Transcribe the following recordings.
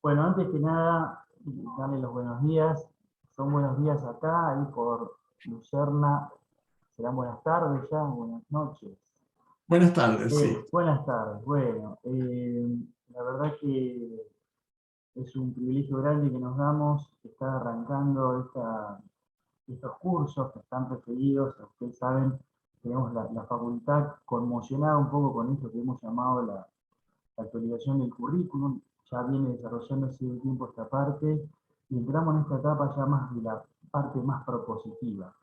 Bueno, antes que nada, darle los buenos días. Son buenos días acá, ahí por Lucerna. Serán buenas tardes ya, buenas noches. Buenas tardes, sí. Buenas tardes, bueno. La verdad que es un privilegio grande que nos damos, que está arrancando estos cursos que están referidos. Ustedes saben, tenemos la facultad conmocionada un poco con esto que hemos llamado la actualización del currículum. Ya viene desarrollándose un tiempo esta parte, y entramos en esta etapa ya más de la parte más propositiva.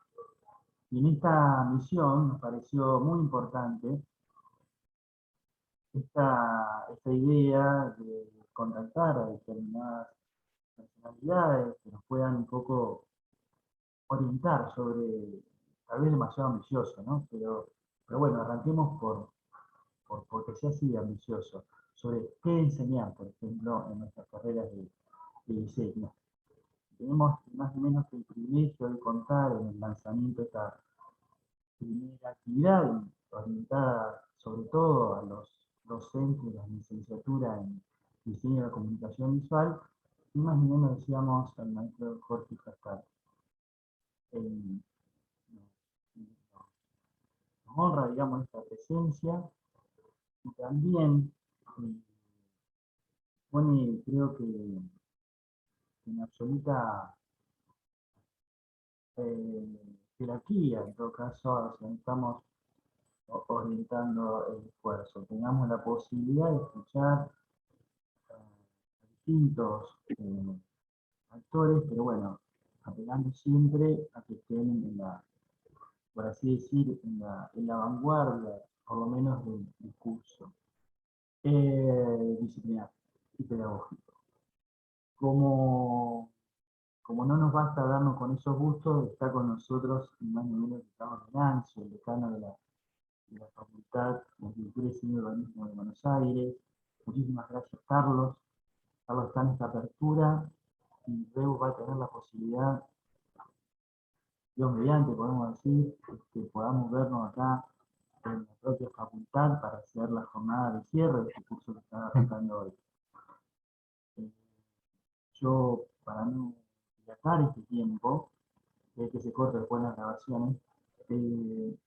Y en esta misión nos pareció muy importante esta idea de contactar a determinadas personalidades que nos puedan un poco orientar sobre, tal vez demasiado ambicioso, ¿no? Pero bueno, arranquemos porque sea así de ambicioso, sobre qué enseñar, por ejemplo, en nuestras carreras de diseño. Tenemos más o menos el privilegio de contar en el lanzamiento de esta primera actividad, orientada sobre todo a los docentes de la licenciatura en diseño de la comunicación visual, y más o menos decíamos al maestro Jorge Cascar. Nos honra, digamos, esta presencia, y también pone, creo que en absoluta jerarquía, en todo caso, hacia donde estamos orientando el esfuerzo. Tengamos la posibilidad de escuchar a distintos actores, pero bueno, apelando siempre a que estén por así decir, en la vanguardia, por lo menos del discurso disciplinar y pedagógico. Como no nos basta darnos con esos gustos, está con nosotros, ni más ni menos, Carlos Venancio, el decano de la Facultad de Arquitectura y Diseño y Urbanismo de Buenos Aires. Muchísimas gracias, Carlos. Carlos está en esta apertura, y luego va a tener la posibilidad, Dios mediante, podemos decir, que podamos vernos acá en la propia facultad para hacer la jornada de cierre de este curso que está arrancando hoy. Yo, para no dilatar este tiempo, que se corta después las grabaciones, le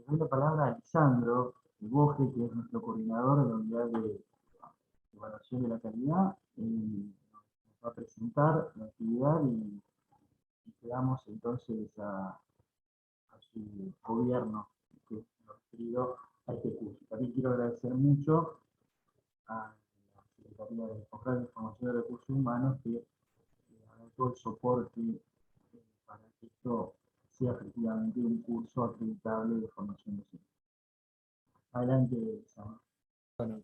doy la palabra a Lisandro Boje, que es nuestro coordinador de la unidad de evaluación de la calidad. Nos va a presentar la actividad, y quedamos entonces a su gobierno, que nos referido a este curso. También quiero agradecer mucho a la Secretaría de Posgrado de Información de Recursos Humanos, que da todo el soporte para que esto sea efectivamente un curso acreditable de formación docente. Adelante, Sam. Bueno,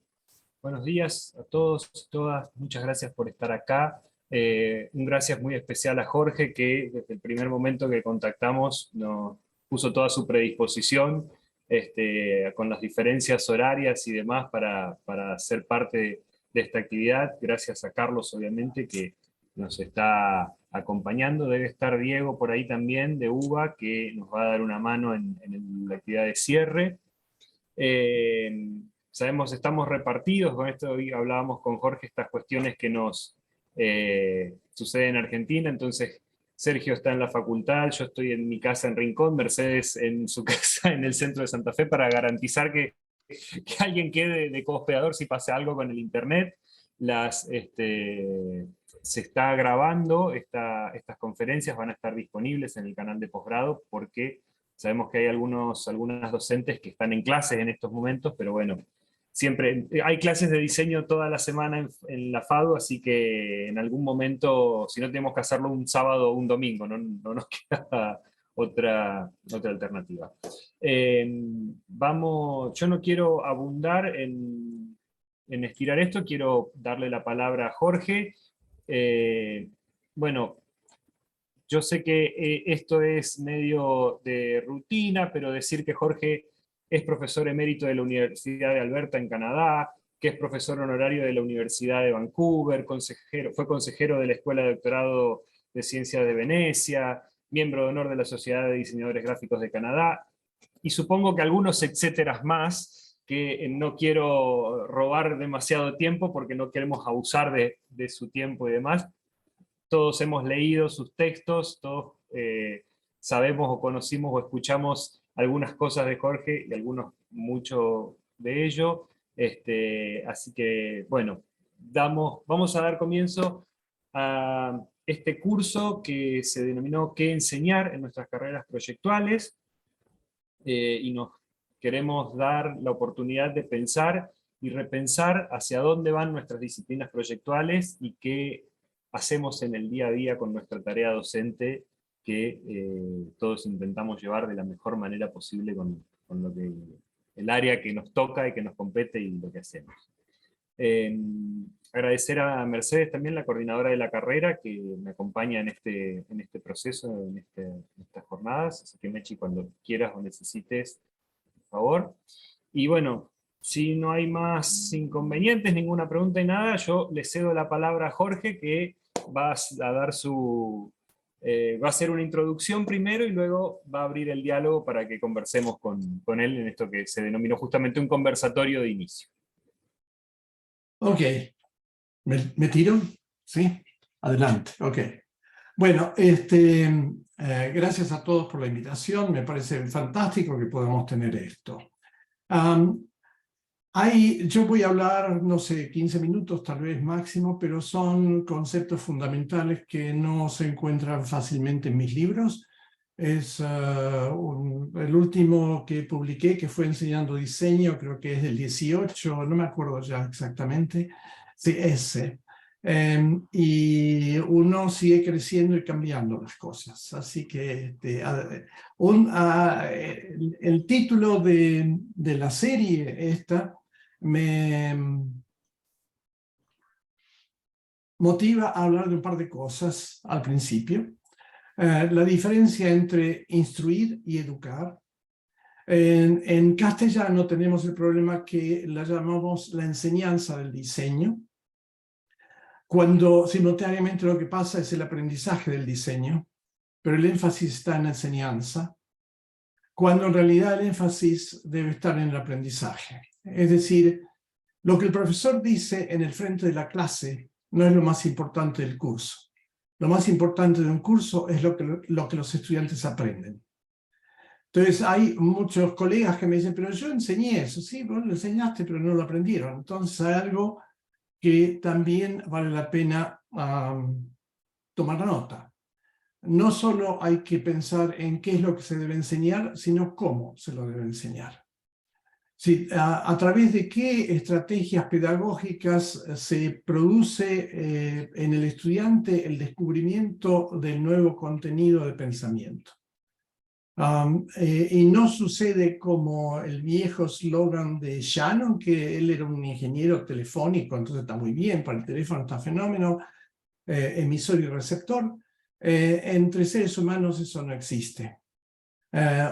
buenos días a todos y todas. Muchas gracias por estar acá. Un gracias muy especial a Jorge, que desde el primer momento que contactamos nos puso toda su predisposición, con las diferencias horarias y demás para ser parte de esta actividad. Gracias a Carlos, obviamente, que nos está acompañando. Debe estar Diego por ahí también, de UBA, que nos va a dar una mano en la actividad de cierre. Sabemos, estamos repartidos, con esto hoy hablábamos con Jorge, estas cuestiones que nos suceden en Argentina. Entonces Sergio está en la facultad, yo estoy en mi casa en Rincón, Mercedes en su casa en el centro de Santa Fe, para garantizar que alguien quede de co-hospedador si pasa algo con el internet. Se está grabando, estas conferencias van a estar disponibles en el canal de posgrado, porque sabemos que hay algunas docentes que están en clases en estos momentos, pero bueno, siempre hay clases de diseño toda la semana en la FADU, así que en algún momento, si no tenemos que hacerlo un sábado o un domingo, no nos queda otra alternativa. Yo no quiero abundar en estirar esto, quiero darle la palabra a Jorge. Bueno, yo sé que esto es medio de rutina, pero decir que Jorge es profesor emérito de la Universidad de Alberta en Canadá, que es profesor honorario de la Universidad de Vancouver, fue consejero de la Escuela de Doctorado de Ciencias de Venecia, miembro de honor de la Sociedad de Diseñadores Gráficos de Canadá, y supongo que algunos etcéteras más, que no quiero robar demasiado tiempo porque no queremos abusar de de su tiempo y demás. Todos hemos leído sus textos, todos sabemos o conocimos o escuchamos algunas cosas de Jorge y algunos mucho de ello. Así que, bueno, vamos a dar comienzo a este curso que se denominó ¿Qué enseñar en nuestras carreras proyectuales? Y nos queremos dar la oportunidad de pensar y repensar hacia dónde van nuestras disciplinas proyectuales y qué hacemos en el día a día con nuestra tarea docente que todos intentamos llevar de la mejor manera posible con lo que, el área que nos toca y que nos compete y lo que hacemos. Agradecer a Mercedes también, la coordinadora de la carrera, que me acompaña en este proceso, en estas jornadas. Así que, Mechi, cuando quieras o necesites, por favor. Y bueno, si no hay más inconvenientes, ninguna pregunta y nada, yo le cedo la palabra a Jorge, que va a dar va a hacer una introducción primero y luego va a abrir el diálogo para que conversemos con él en esto que se denominó justamente un conversatorio de inicio. Ok, ¿me tiro? ¿Sí? Adelante, ok. Bueno, gracias a todos por la invitación, me parece fantástico que podamos tener esto. Yo voy a hablar, no sé, 15 minutos tal vez máximo, pero son conceptos fundamentales que no se encuentran fácilmente en mis libros. Es el último que publiqué, que fue Enseñando Diseño, creo que es del 18, no me acuerdo ya exactamente. Sí, ese. Y uno sigue creciendo y cambiando las cosas. Así que el título de la serie esta me motiva a hablar de un par de cosas al principio. La diferencia entre instruir y educar. En castellano tenemos el problema que la llamamos la enseñanza del diseño, cuando simultáneamente lo que pasa es el aprendizaje del diseño, pero el énfasis está en la enseñanza, cuando en realidad el énfasis debe estar en el aprendizaje. Es decir, lo que el profesor dice en el frente de la clase no es lo más importante del curso. Lo más importante de un curso es lo que los estudiantes aprenden. Entonces hay muchos colegas que me dicen, pero yo enseñé eso. Sí, vos lo enseñaste, pero no lo aprendieron. Entonces hay algo que también vale la pena tomar nota. No solo hay que pensar en qué es lo que se debe enseñar, sino cómo se lo debe enseñar. Sí, a través de qué estrategias pedagógicas se produce en el estudiante el descubrimiento del nuevo contenido de pensamiento. Y no sucede como el viejo slogan de Shannon, que él era un ingeniero telefónico, entonces está muy bien, para el teléfono está fenómeno, emisor y receptor. Entre seres humanos eso no existe.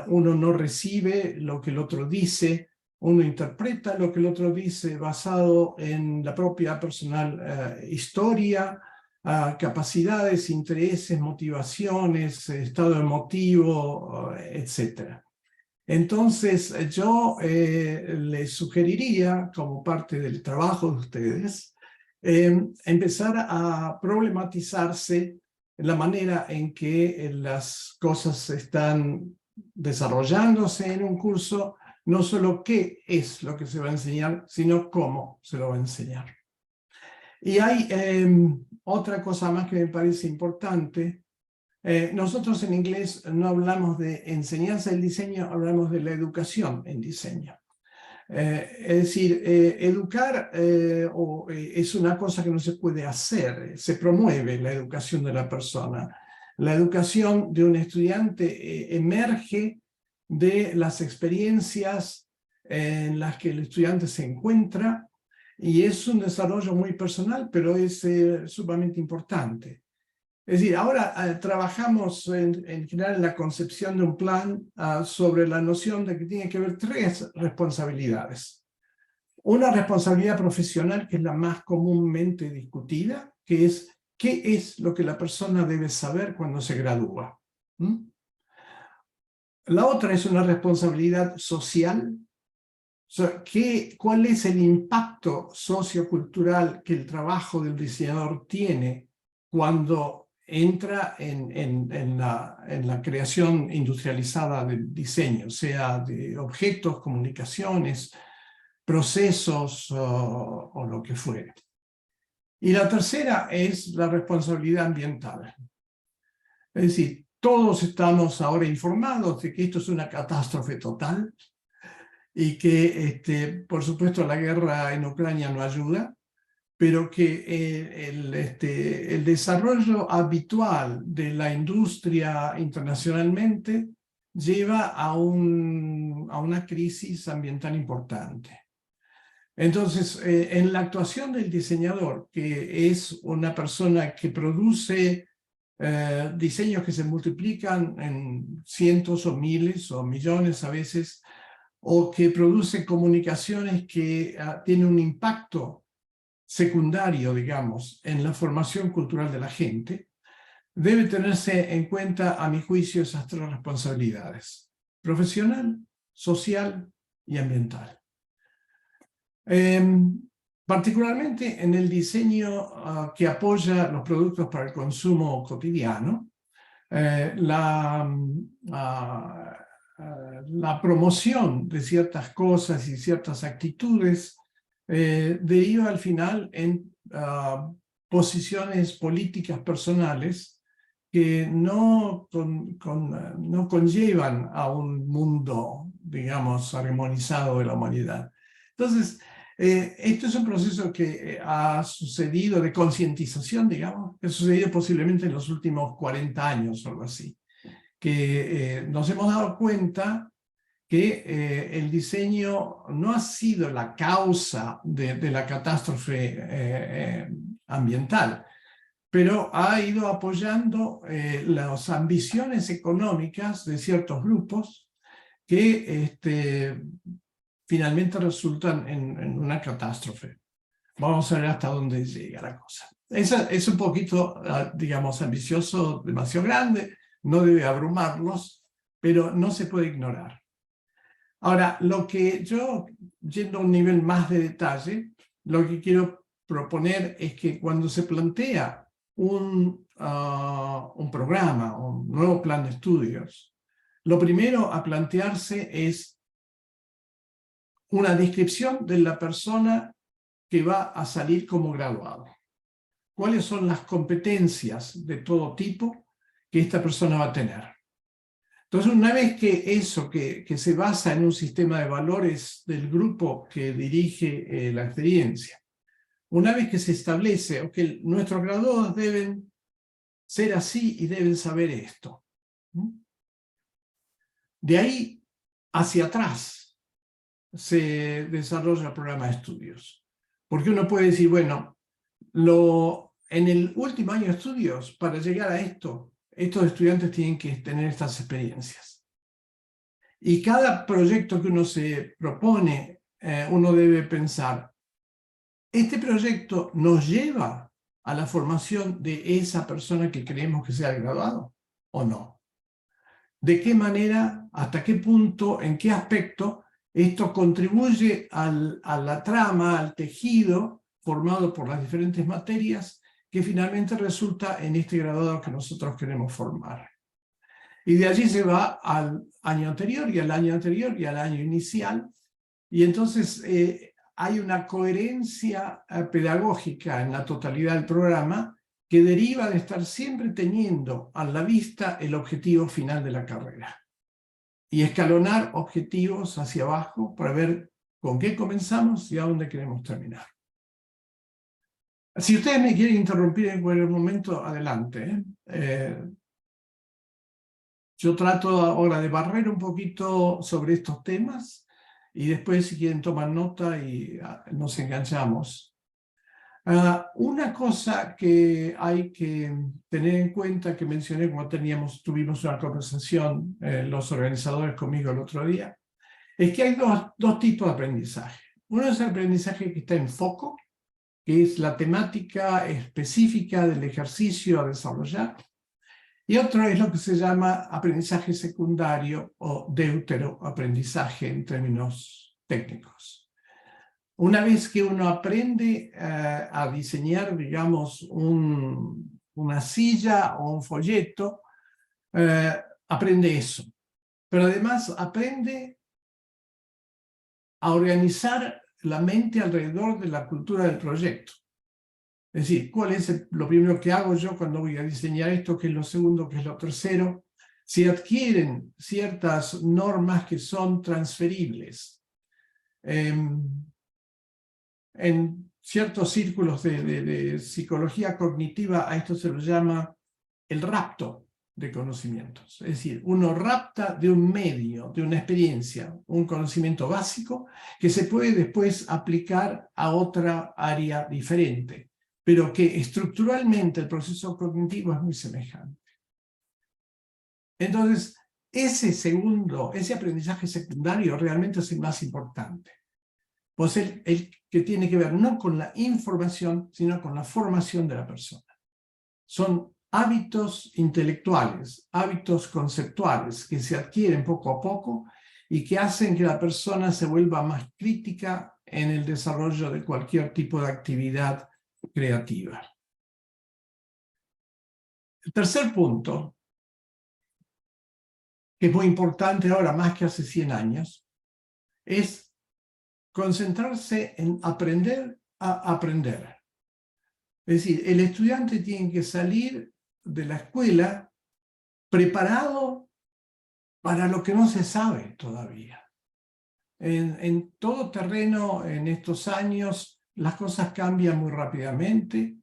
Uno no recibe lo que el otro dice, uno interpreta lo que el otro dice basado en la propia personal historia, capacidades, intereses, motivaciones, estado emotivo, etc. Entonces yo les sugeriría, como parte del trabajo de ustedes, empezar a problematizarse la manera en que las cosas están desarrollándose en un curso, no solo qué es lo que se va a enseñar, sino cómo se lo va a enseñar. Y hay otra cosa más que me parece importante. Nosotros en inglés no hablamos de enseñanza del diseño, hablamos de la educación en diseño. Es decir, educar es una cosa que no se puede hacer, se promueve la educación de la persona. La educación de un estudiante emerge de las experiencias en las que el estudiante se encuentra y es un desarrollo muy personal, pero es sumamente importante. Es decir, ahora trabajamos en general en la concepción de un plan sobre la noción de que tiene que haber tres responsabilidades. Una responsabilidad profesional, que es la más comúnmente discutida, que es qué es lo que la persona debe saber cuando se gradúa. La otra es una responsabilidad social, sea, ¿cuál es el impacto sociocultural que el trabajo del diseñador tiene cuando entra en la creación industrializada del diseño, sea de objetos, comunicaciones, procesos o lo que fuere? Y la tercera es la responsabilidad ambiental. Es decir, todos estamos ahora informados de que esto es una catástrofe total y que, por supuesto, la guerra en Ucrania no ayuda, pero que el desarrollo habitual de la industria internacionalmente lleva a una crisis ambiental importante. Entonces, en la actuación del diseñador, que es una persona que produce diseños que se multiplican en cientos o miles o millones a veces, o que produce comunicaciones que tienen un impacto secundario, digamos, en la formación cultural de la gente, debe tenerse en cuenta, a mi juicio, esas tres responsabilidades: profesional, social y ambiental. Particularmente en el diseño que apoya los productos para el consumo cotidiano, la promoción de ciertas cosas y ciertas actitudes deriva al final en posiciones políticas personales que no conllevan a un mundo, digamos, armonizado de la humanidad. Entonces, esto es un proceso que ha sucedido de concientización, digamos, que ha sucedido posiblemente en los últimos 40 años o algo así, que nos hemos dado cuenta que el diseño no ha sido la causa de la catástrofe ambiental, pero ha ido apoyando las ambiciones económicas de ciertos grupos que finalmente resultan en una catástrofe. Vamos a ver hasta dónde llega la cosa. Es un poquito, digamos, ambicioso, demasiado grande, no debe abrumarlos, pero no se puede ignorar. Ahora, lo que yo, yendo a un nivel más de detalle, lo que quiero proponer es que cuando se plantea un programa, un nuevo plan de estudios, lo primero a plantearse es una descripción de la persona que va a salir como graduado. ¿Cuáles son las competencias de todo tipo que esta persona va a tener? Entonces, una vez que eso, que se basa en un sistema de valores del grupo que dirige la experiencia, una vez que se establece que nuestros graduados deben ser así y deben saber esto, de ahí hacia atrás se desarrolla el programa de estudios. Porque uno puede decir, bueno, en el último año de estudios, para llegar a esto, estos estudiantes tienen que tener estas experiencias. Y cada proyecto que uno se propone, uno debe pensar, ¿este proyecto nos lleva a la formación de esa persona que creemos que sea el graduado o no? ¿De qué manera, hasta qué punto, en qué aspecto esto contribuye a la trama, al tejido formado por las diferentes materias que finalmente resulta en este graduado que nosotros queremos formar? Y de allí se va al año anterior y al año anterior y al año inicial, y entonces hay una coherencia pedagógica en la totalidad del programa que deriva de estar siempre teniendo a la vista el objetivo final de la carrera y escalonar objetivos hacia abajo para ver con qué comenzamos y a dónde queremos terminar. Si ustedes me quieren interrumpir en cualquier momento, adelante. Yo trato ahora de barrer un poquito sobre estos temas y después, si quieren, tomar nota y nos enganchamos. Una cosa que hay que tener en cuenta, que mencioné cuando tuvimos una conversación los organizadores conmigo el otro día, es que hay dos tipos de aprendizaje. Uno es el aprendizaje que está en foco, que es la temática específica del ejercicio a desarrollar, y otro es lo que se llama aprendizaje secundario o deuteroaprendizaje en términos técnicos. Una vez que uno aprende a diseñar, digamos, una silla o un folleto, aprende eso. Pero además aprende a organizar la mente alrededor de la cultura del proyecto. Es decir, ¿cuál es lo primero que hago yo cuando voy a diseñar esto? ¿Qué es lo segundo? ¿Qué es lo tercero? Se adquieren ciertas normas que son transferibles. En ciertos círculos de psicología cognitiva a esto se lo llama el rapto de conocimientos. Es decir, uno rapta de un medio, de una experiencia, un conocimiento básico que se puede después aplicar a otra área diferente, pero que estructuralmente el proceso cognitivo es muy semejante. Entonces, ese aprendizaje secundario realmente es el más importante. Pues el que tiene que ver no con la información, sino con la formación de la persona. Son hábitos intelectuales, hábitos conceptuales que se adquieren poco a poco y que hacen que la persona se vuelva más crítica en el desarrollo de cualquier tipo de actividad creativa. El tercer punto, que es muy importante ahora más que hace 100 años, es concentrarse en aprender a aprender. Es decir, el estudiante tiene que salir de la escuela preparado para lo que no se sabe todavía. En todo terreno, en estos años, las cosas cambian muy rápidamente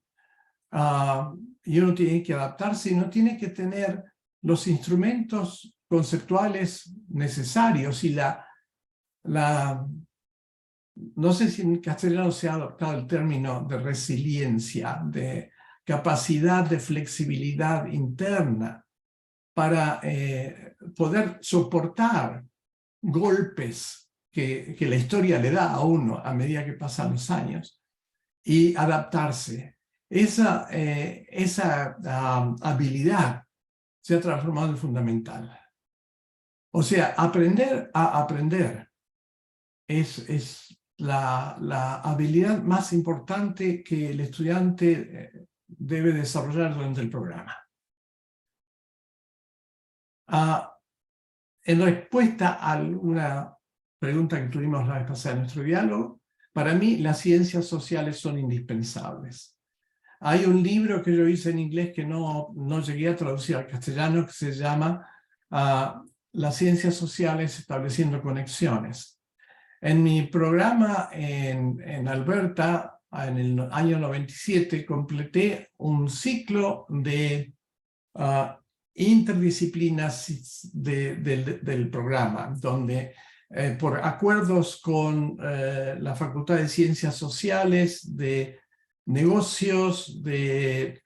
y uno tiene que adaptarse y no tiene que tener los instrumentos conceptuales necesarios y no sé si en castellano se ha adoptado el término de resiliencia, de capacidad de flexibilidad interna para poder soportar golpes que la historia le da a uno a medida que pasan los años y adaptarse. Esa habilidad se ha transformado en fundamental. O sea, aprender a aprender es la habilidad más importante que el estudiante debe desarrollar durante el programa. En respuesta a una pregunta que tuvimos la vez pasada en nuestro diálogo, para mí las ciencias sociales son indispensables. Hay un libro que yo hice en inglés que no llegué a traducir al castellano que se llama Las ciencias sociales estableciendo conexiones. En mi programa en Alberta, en el año 97, completé un ciclo de interdisciplinas del programa, donde por acuerdos con la Facultad de Ciencias Sociales, de Negocios, de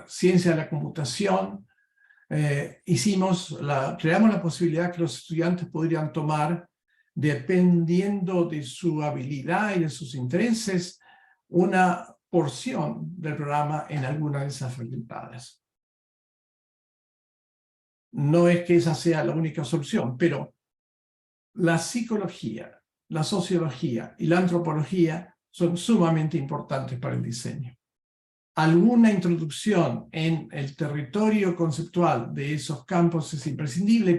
Ciencia de la Computación, creamos la posibilidad que los estudiantes podrían tomar, dependiendo de su habilidad y de sus intereses, una porción del programa en alguna de esas facultades. No es que esa sea la única solución, pero la psicología, la sociología y la antropología son sumamente importantes para el diseño. Alguna introducción en el territorio conceptual de esos campos es imprescindible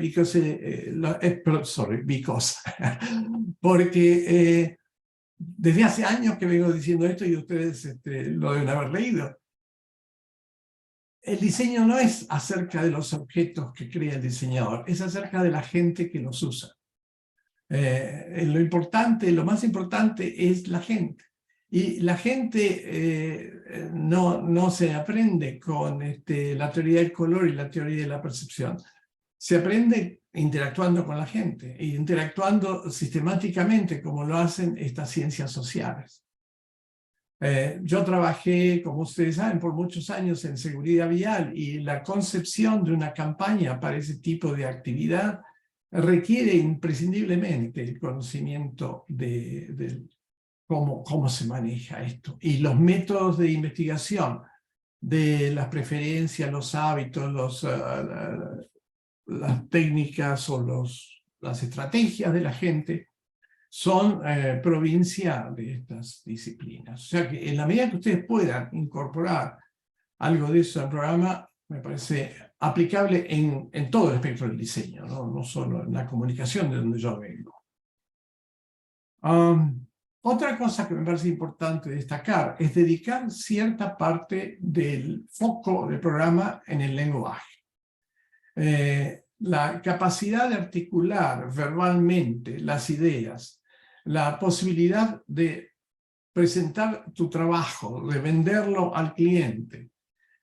porque desde hace años que vengo diciendo esto y ustedes lo deben haber leído. El diseño no es acerca de los objetos que crea el diseñador, es acerca de la gente que los usa. Lo más importante es la gente. Y la gente no se aprende con la teoría del color y la teoría de la percepción. Se aprende interactuando con la gente, e interactuando sistemáticamente como lo hacen estas ciencias sociales. Yo trabajé, como ustedes saben, por muchos años en seguridad vial y la concepción de una campaña para ese tipo de actividad requiere imprescindiblemente el conocimiento de cómo se maneja esto. Y los métodos de investigación de las preferencias, los hábitos, las técnicas o las estrategias de la gente son provincia de estas disciplinas. O sea que en la medida que ustedes puedan incorporar algo de eso al programa, me parece aplicable en todo el espectro del diseño, no solo en la comunicación de donde yo vengo. Otra cosa que me parece importante destacar es dedicar cierta parte del foco del programa en el lenguaje. La capacidad de articular verbalmente las ideas, la posibilidad de presentar tu trabajo, de venderlo al cliente,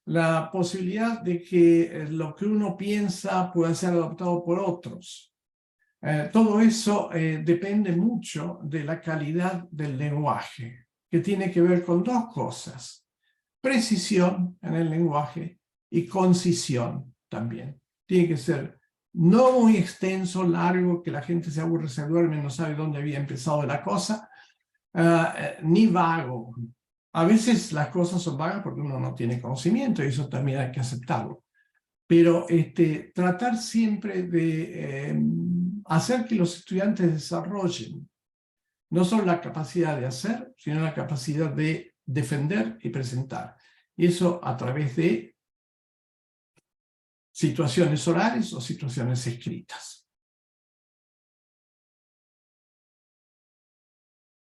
la posibilidad de que lo que uno piensa pueda ser adoptado por otros. Todo eso depende mucho de la calidad del lenguaje, que tiene que ver con dos cosas: precisión en el lenguaje y concisión también. Tiene que ser no muy extenso, largo, que la gente se aburre, se duerme, no sabe dónde había empezado la cosa, ni vago. A veces las cosas son vagas porque uno no tiene conocimiento y eso también hay que aceptarlo. Pero tratar siempre de hacer que los estudiantes desarrollen no solo la capacidad de hacer, sino la capacidad de defender y presentar. Y eso a través de situaciones orales o situaciones escritas.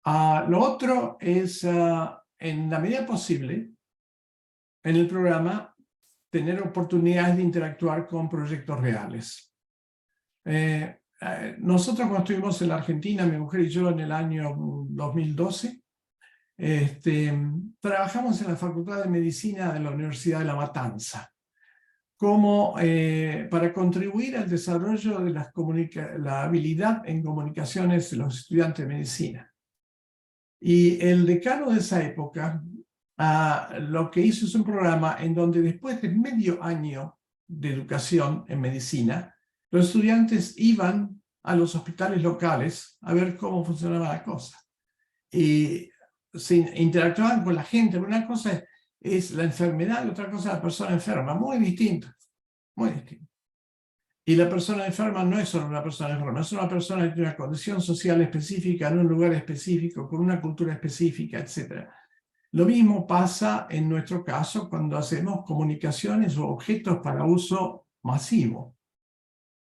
Lo otro es, en la medida posible, en el programa, tener oportunidades de interactuar con proyectos reales. Nosotros cuando estuvimos en la Argentina, mi mujer y yo, en el año 2012, trabajamos en la Facultad de Medicina de la Universidad de La Matanza, como para contribuir al desarrollo de la habilidad en comunicaciones de los estudiantes de medicina. Y el decano de esa época lo que hizo es un programa en donde después de medio año de educación en medicina, los estudiantes iban a los hospitales locales a ver cómo funcionaba la cosa. Y interactuaban con la gente. Una cosa es la enfermedad y otra cosa es la persona enferma. Muy distinto. Muy distinto. Y la persona enferma no es solo una persona enferma, es una persona que tiene una condición social específica, en un lugar específico, con una cultura específica, etc. Lo mismo pasa en nuestro caso cuando hacemos comunicaciones o objetos para uso masivo.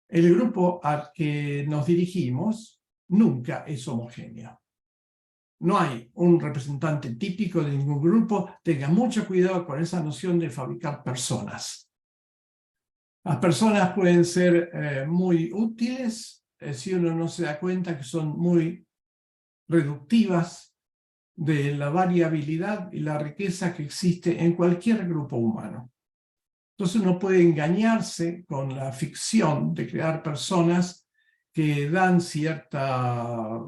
El grupo al que nos dirigimos nunca es homogéneo. No hay un representante típico de ningún grupo. Tenga mucho cuidado con esa noción de fabricar personas. Las personas pueden ser muy útiles si uno no se da cuenta que son muy reductivas de la variabilidad y la riqueza que existe en cualquier grupo humano. Entonces uno puede engañarse con la ficción de crear personas que dan cierta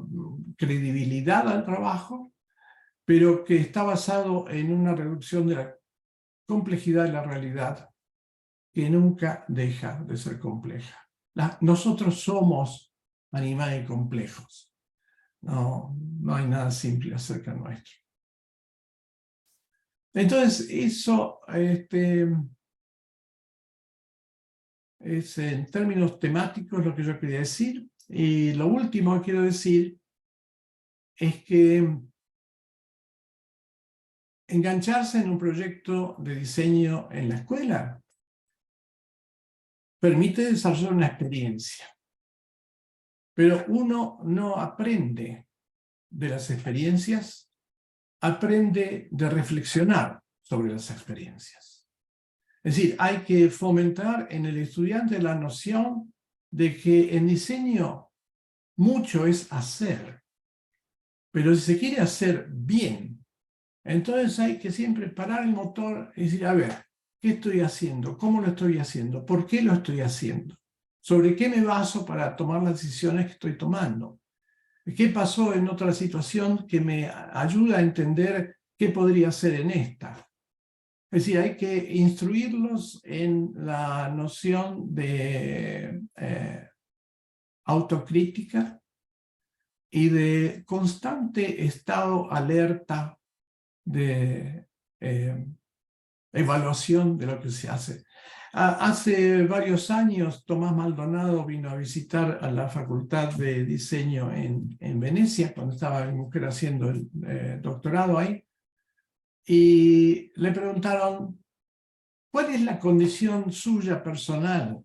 credibilidad al trabajo, pero que está basado en una reducción de la complejidad de la realidad, que nunca deja de ser compleja. Nosotros somos animales complejos. No hay nada simple acerca nuestro. Entonces, eso es en términos temáticos lo que yo quería decir. Y lo último que quiero decir es que engancharse en un proyecto de diseño en la escuela permite desarrollar una experiencia. Pero uno no aprende de las experiencias, aprende de reflexionar sobre las experiencias. Es decir, hay que fomentar en el estudiante la noción de que en diseño mucho es hacer, pero si se quiere hacer bien, entonces hay que siempre parar el motor y decir, a ver, ¿qué estoy haciendo? ¿Cómo lo estoy haciendo? ¿Por qué lo estoy haciendo? ¿Sobre qué me baso para tomar las decisiones que estoy tomando? ¿Qué pasó en otra situación que me ayuda a entender qué podría hacer en esta? Es decir, hay que instruirlos en la noción de autocrítica y de constante estado alerta de evaluación de lo que se hace. Hace varios años Tomás Maldonado vino a visitar a la Facultad de Diseño en Venecia, cuando estaba mi mujer haciendo el doctorado ahí, y le preguntaron cuál es la condición suya personal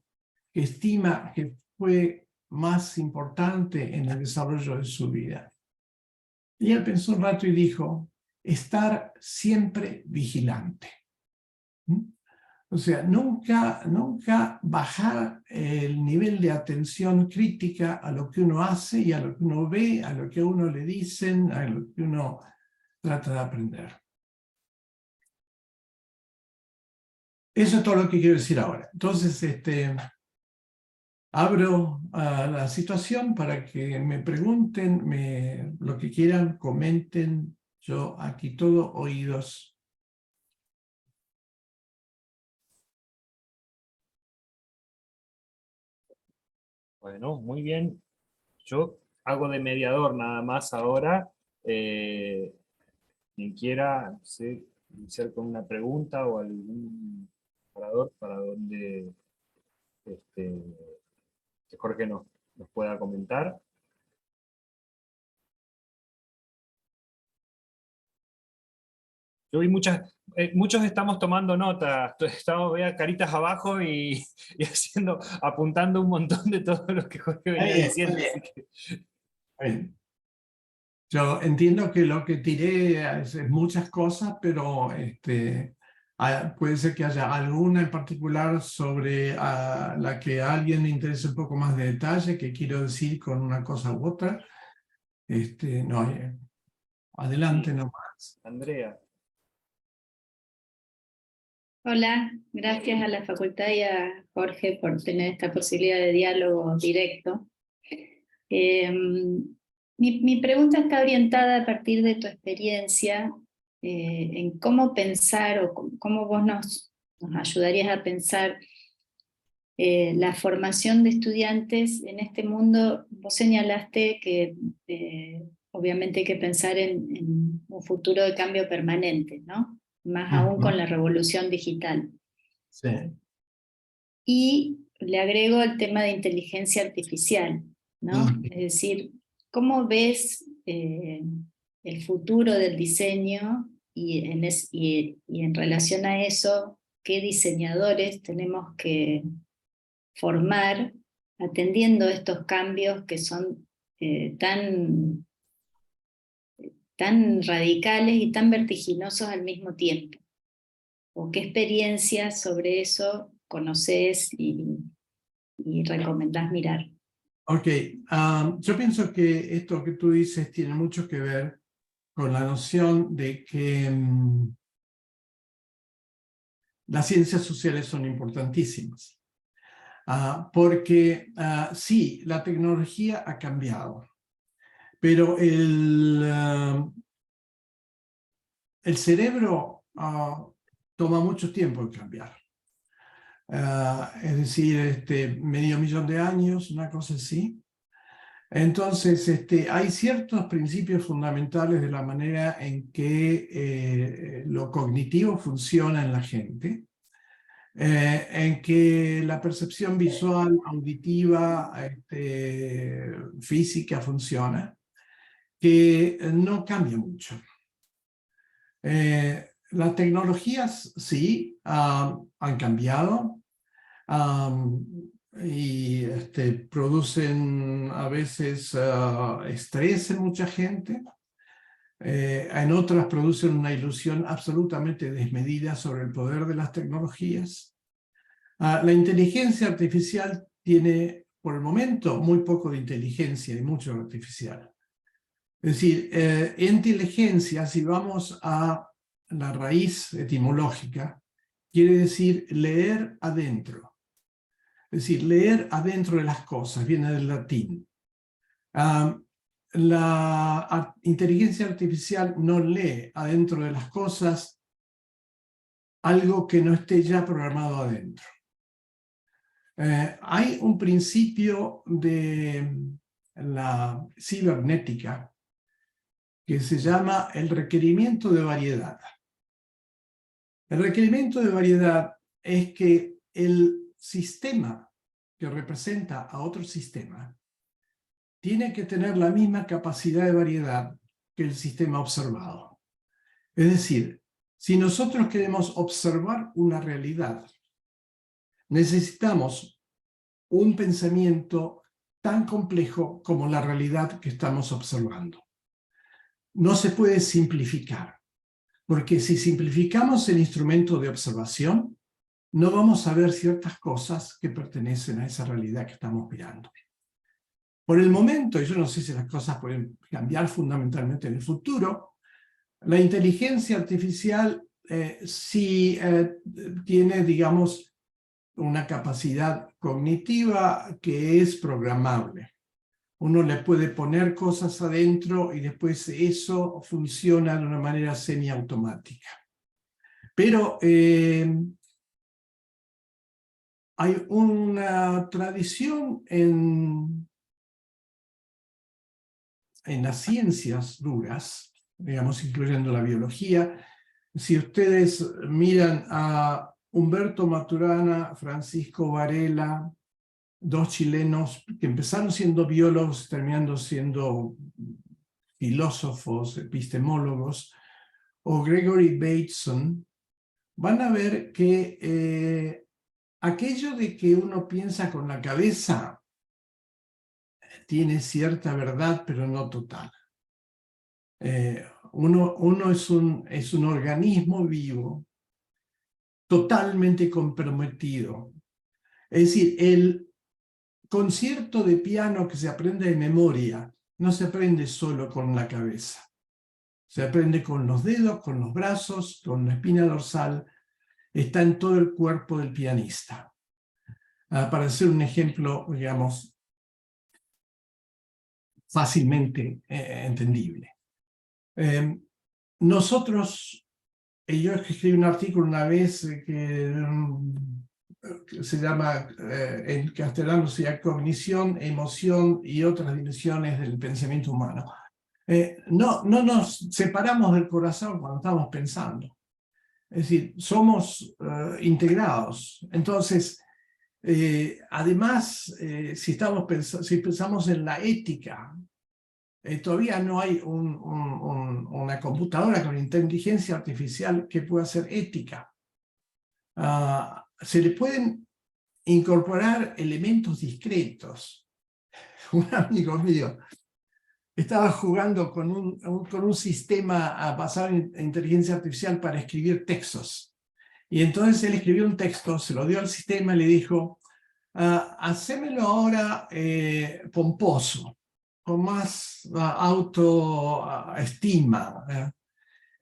que estima que fue más importante en el desarrollo de su vida. Y él pensó un rato y dijo, estar siempre vigilante. O sea, nunca bajar el nivel de atención crítica a lo que uno hace y a lo que uno ve, a lo que a uno le dicen, a lo que uno trata de aprender. Eso es todo lo que quiero decir ahora. Entonces, abro la situación para que me pregunten lo que quieran, comenten. Yo aquí todo oídos. Bueno, muy bien. Yo hago de mediador nada más ahora. Quien quiera, no sé, iniciar con una pregunta o algún orador para donde que Jorge nos pueda comentar. Yo vi muchos estamos tomando notas, estamos vea, caritas abajo y apuntando un montón de todo lo que Jorge venía diciendo. Así que... Bien. Yo entiendo que lo que tiré es muchas cosas, pero puede ser que haya alguna en particular sobre la que a alguien le interese un poco más de detalle, que quiero decir con una cosa u otra. No, adelante Sí. nomás. Andrea. Hola, gracias a la facultad y a Jorge por tener esta posibilidad de diálogo directo. Mi pregunta está orientada a partir de tu experiencia en cómo pensar o cómo vos nos ayudarías a pensar la formación de estudiantes en este mundo. Vos señalaste que obviamente hay que pensar en un futuro de cambio permanente, ¿no? Más aún con la revolución digital. Sí. Y le agrego el tema de inteligencia artificial, ¿no? Es decir, ¿cómo ves el futuro del diseño y en relación a eso, qué diseñadores tenemos que formar atendiendo estos cambios que son tan radicales y tan vertiginosos al mismo tiempo? ¿O qué experiencias sobre eso conoces y recomendás mirar? Ok, yo pienso que esto que tú dices tiene mucho que ver con la noción de que las ciencias sociales son importantísimas. Porque sí, la tecnología ha cambiado, pero el cerebro toma mucho tiempo en cambiar. Es decir, 500.000 de años, una cosa así. Entonces, hay ciertos principios fundamentales de la manera en que lo cognitivo funciona en la gente, en que la percepción visual, auditiva, física funciona, que no cambia mucho. Las tecnologías sí han cambiado y producen a veces estrés en mucha gente. En otras producen una ilusión absolutamente desmedida sobre el poder de las tecnologías. La inteligencia artificial tiene, por el momento, muy poco de inteligencia y mucho de artificial. Es decir, inteligencia, si vamos a la raíz etimológica, quiere decir leer adentro. Es decir, leer adentro de las cosas, viene del latín. La inteligencia artificial no lee adentro de las cosas algo que no esté ya programado adentro. Hay un principio de la cibernética que se llama el requerimiento de variedad. El requerimiento de variedad es que el sistema que representa a otro sistema tiene que tener la misma capacidad de variedad que el sistema observado. Es decir, si nosotros queremos observar una realidad, necesitamos un pensamiento tan complejo como la realidad que estamos observando. No se puede simplificar, porque si simplificamos el instrumento de observación, no vamos a ver ciertas cosas que pertenecen a esa realidad que estamos mirando. Por el momento, y yo no sé si las cosas pueden cambiar fundamentalmente en el futuro, la inteligencia artificial sí tiene, digamos, una capacidad cognitiva que es programable. Uno le puede poner cosas adentro y después eso funciona de una manera semiautomática. Pero hay una tradición en las ciencias duras, digamos, incluyendo la biología. Si ustedes miran a Humberto Maturana, Francisco Varela, dos chilenos que empezaron siendo biólogos, terminando siendo filósofos, epistemólogos, o Gregory Bateson, van a ver que aquello de que uno piensa con la cabeza tiene cierta verdad, pero no total. Uno es un organismo vivo, totalmente comprometido. Es decir, el concierto de piano que se aprende de memoria no se aprende solo con la cabeza. Se aprende con los dedos, con los brazos, con la espina dorsal. Está en todo el cuerpo del pianista. Para hacer un ejemplo, digamos, fácilmente entendible. Nosotros, yo escribí un artículo una vez que se llama, en castellano se llama Cognición, Emoción y otras dimensiones del pensamiento humano. No nos separamos del corazón cuando estamos pensando. Es decir, somos integrados. Entonces, además, si pensamos en la ética, todavía no hay una computadora con inteligencia artificial que pueda hacer ética. Se le pueden incorporar elementos discretos. Un amigo mío estaba jugando con un sistema basado en inteligencia artificial para escribir textos. Y entonces él escribió un texto, se lo dio al sistema y le dijo, hacémelo ahora pomposo, con más autoestima.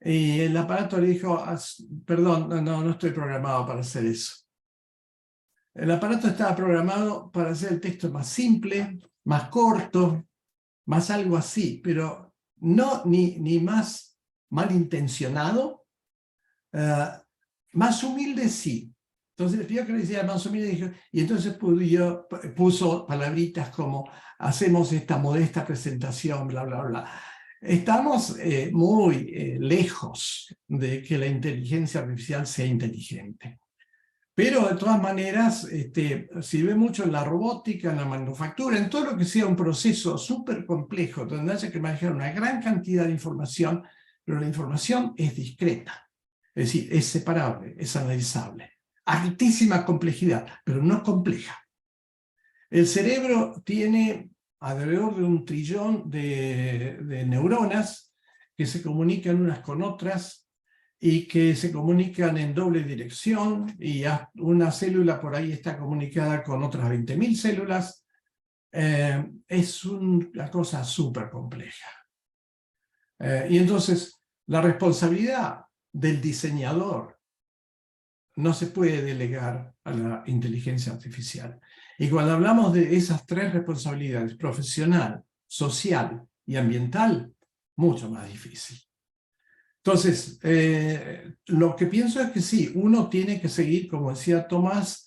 Y el aparato le dijo, perdón, no estoy programado para hacer eso. El aparato estaba programado para hacer el texto más simple, más corto, más algo así, pero no ni más malintencionado, más humilde sí. Entonces le pidió que le hiciera más humilde y entonces puso palabritas como hacemos esta modesta presentación, bla, bla, bla. Estamos muy lejos de que la inteligencia artificial sea inteligente. Pero de todas maneras sirve mucho en la robótica, en la manufactura, en todo lo que sea un proceso súper complejo, donde haya que manejar una gran cantidad de información, pero la información es discreta. Es decir, es separable, es analizable. Altísima complejidad, pero no compleja. El cerebro tiene alrededor de 1 trillón de neuronas que se comunican unas con otras y que se comunican en doble dirección, y una célula por ahí está comunicada con otras 20.000 células. Es una cosa súper compleja. Y entonces, la responsabilidad del diseñador no se puede delegar a la inteligencia artificial. Y cuando hablamos de esas 3 responsabilidades, profesional, social y ambiental, mucho más difícil. Entonces, lo que pienso es que sí, uno tiene que seguir, como decía Tomás,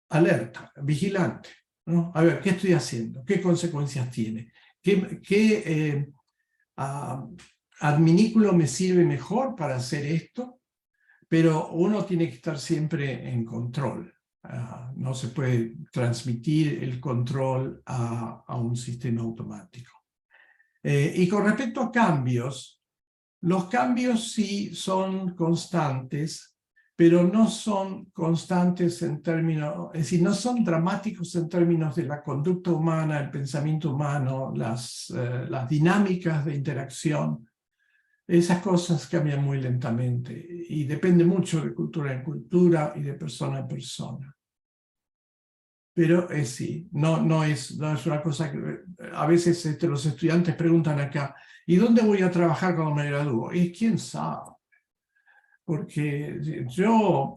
alerta, vigilante, ¿no? A ver, ¿qué estoy haciendo? ¿Qué consecuencias tiene? ¿Qué adminículo me sirve mejor para hacer esto? Pero uno tiene que estar siempre en control. No se puede transmitir el control a un sistema automático. Y con respecto a cambios, los cambios sí son constantes, pero no son constantes en términos, es decir, no son dramáticos en términos de la conducta humana, el pensamiento humano, las dinámicas de interacción. Esas cosas cambian muy lentamente y depende mucho de cultura en cultura y de persona en persona. Pero sí, no es una cosa que a veces los estudiantes preguntan acá, ¿y dónde voy a trabajar cuando me gradúo? Y quién sabe, porque yo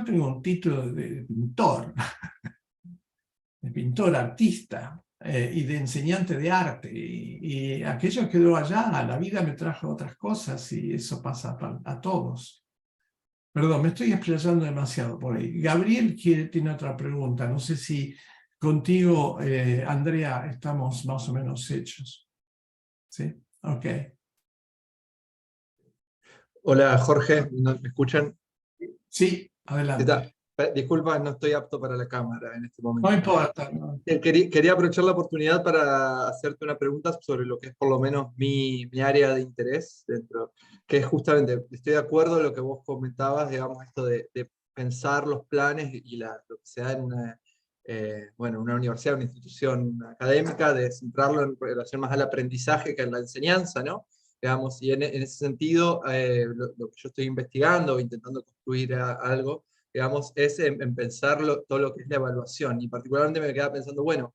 tengo un título de pintor, de pintor artista y de enseñante de arte, y aquello quedó allá, la vida me trajo otras cosas y eso pasa a todos. Perdón, me estoy explayando demasiado por ahí. Gabriel tiene otra pregunta. No sé si contigo, Andrea, estamos más o menos hechos. ¿Sí? Ok. Hola, Jorge, ¿me escuchan? Sí, ¿Qué adelante. tal? Disculpa, no estoy apto para la cámara en este momento. No importa. No. Quería aprovechar la oportunidad para hacerte una pregunta sobre lo que es por lo menos mi área de interés dentro, que es justamente, estoy de acuerdo en lo que vos comentabas, digamos, esto de pensar los planes y lo que se da en una universidad, una institución académica, de centrarlo en relación más al aprendizaje que a la enseñanza, ¿no? Digamos, y en ese sentido, lo que yo estoy investigando o intentando construir algo, digamos, es en pensar todo lo que es la evaluación. Y particularmente me quedaba pensando, bueno,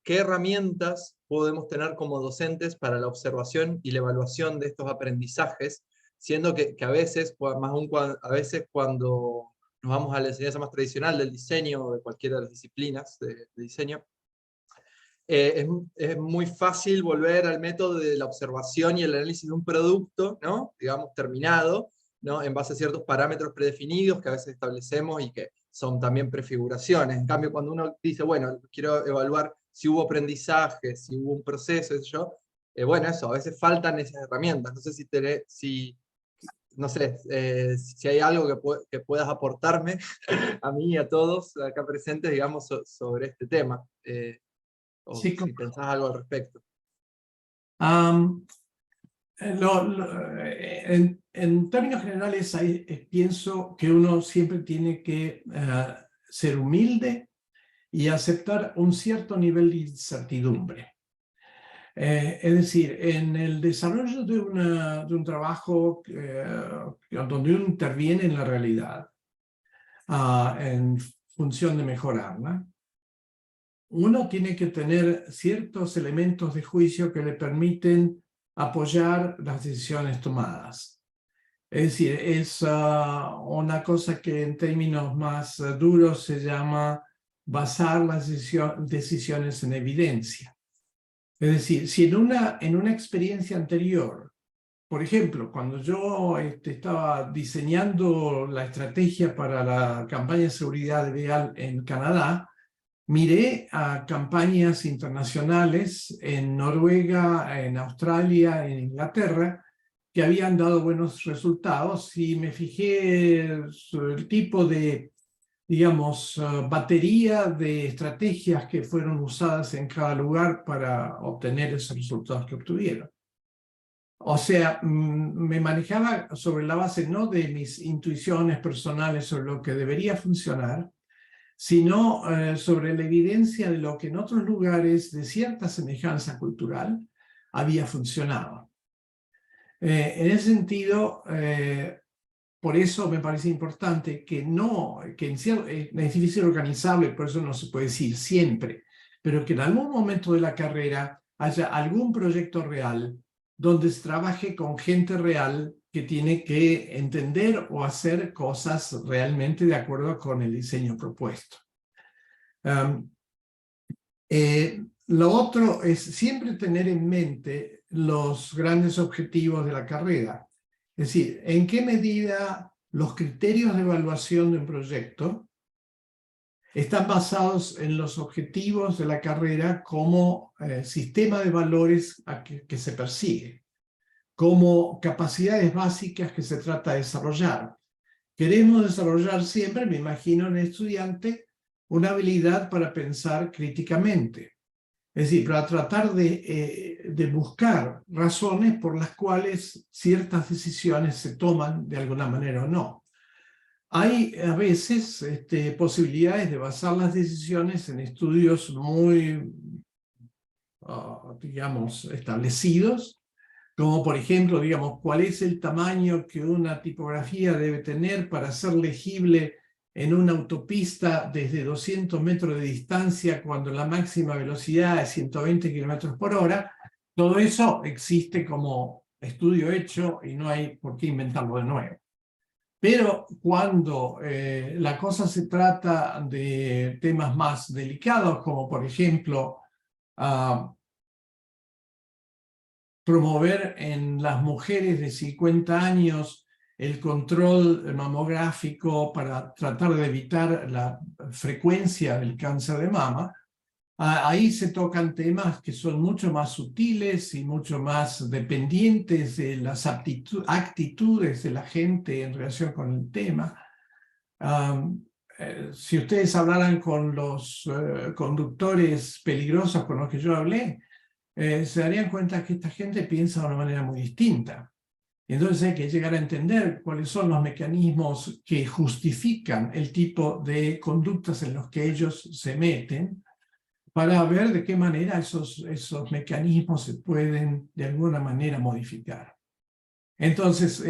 ¿qué herramientas podemos tener como docentes para la observación y la evaluación de estos aprendizajes? Siendo que a veces, a veces cuando nos vamos a la enseñanza más tradicional del diseño o de cualquiera de las disciplinas de diseño, es muy fácil volver al método de la observación y el análisis de un producto, ¿no? Digamos, terminado, ¿no? En base a ciertos parámetros predefinidos que a veces establecemos y que son también prefiguraciones. En cambio, cuando uno dice, bueno, quiero evaluar si hubo aprendizaje, si hubo un proceso, eso, bueno, eso, a veces faltan esas herramientas. No sé no sé, si hay algo que puedas aportarme a mí y a todos acá presentes, digamos, sobre este tema. O Sí, si pensás algo al respecto. En términos generales, pienso que uno siempre tiene que ser humilde y aceptar un cierto nivel de incertidumbre. Es decir, en el desarrollo de un trabajo donde uno interviene en la realidad en función de mejorarla, uno tiene que tener ciertos elementos de juicio que le permiten apoyar las decisiones tomadas. Es decir, es una cosa que en términos más duros se llama basar las decisiones en evidencia. Es decir, si en una experiencia anterior, por ejemplo, cuando yo estaba diseñando la estrategia para la campaña de seguridad vial en Canadá, miré a campañas internacionales en Noruega, en Australia, en Inglaterra, que habían dado buenos resultados y me fijé sobre el tipo de, digamos, batería de estrategias que fueron usadas en cada lugar para obtener esos resultados que obtuvieron. O sea, me manejaba sobre la base no de mis intuiciones personales sobre lo que debería funcionar, sino sobre la evidencia de lo que en otros lugares de cierta semejanza cultural había funcionado. En ese sentido, por eso me parece importante que es difícil organizable, por eso no se puede decir siempre, pero que en algún momento de la carrera haya algún proyecto real donde se trabaje con gente real que tiene que entender o hacer cosas realmente de acuerdo con el diseño propuesto. Lo otro es siempre tener en mente los grandes objetivos de la carrera. Es decir, en qué medida los criterios de evaluación de un proyecto están basados en los objetivos de la carrera como sistema de valores que se persigue, como capacidades básicas que se trata de desarrollar, queremos desarrollar siempre, me imagino, en el estudiante, una habilidad para pensar críticamente. Es decir, para tratar de buscar razones por las cuales ciertas decisiones se toman de alguna manera o no. Hay a veces posibilidades de basar las decisiones en estudios muy, digamos, establecidos, como por ejemplo, digamos, cuál es el tamaño que una tipografía debe tener para ser legible en una autopista desde 200 metros de distancia cuando la máxima velocidad es 120 kilómetros por hora. Todo eso existe como estudio hecho y no hay por qué inventarlo de nuevo. Pero cuando la cosa se trata de temas más delicados, como por ejemplo promover en las mujeres de 50 años el control mamográfico para tratar de evitar la frecuencia del cáncer de mama, ahí se tocan temas que son mucho más sutiles y mucho más dependientes de las actitudes de la gente en relación con el tema. Si ustedes hablaran con los conductores peligrosos con los que yo hablé, se darían cuenta que esta gente piensa de una manera muy distinta. Entonces hay que llegar a entender cuáles son los mecanismos que justifican el tipo de conductas en los que ellos se meten, para ver de qué manera esos mecanismos se pueden de alguna manera modificar. Entonces,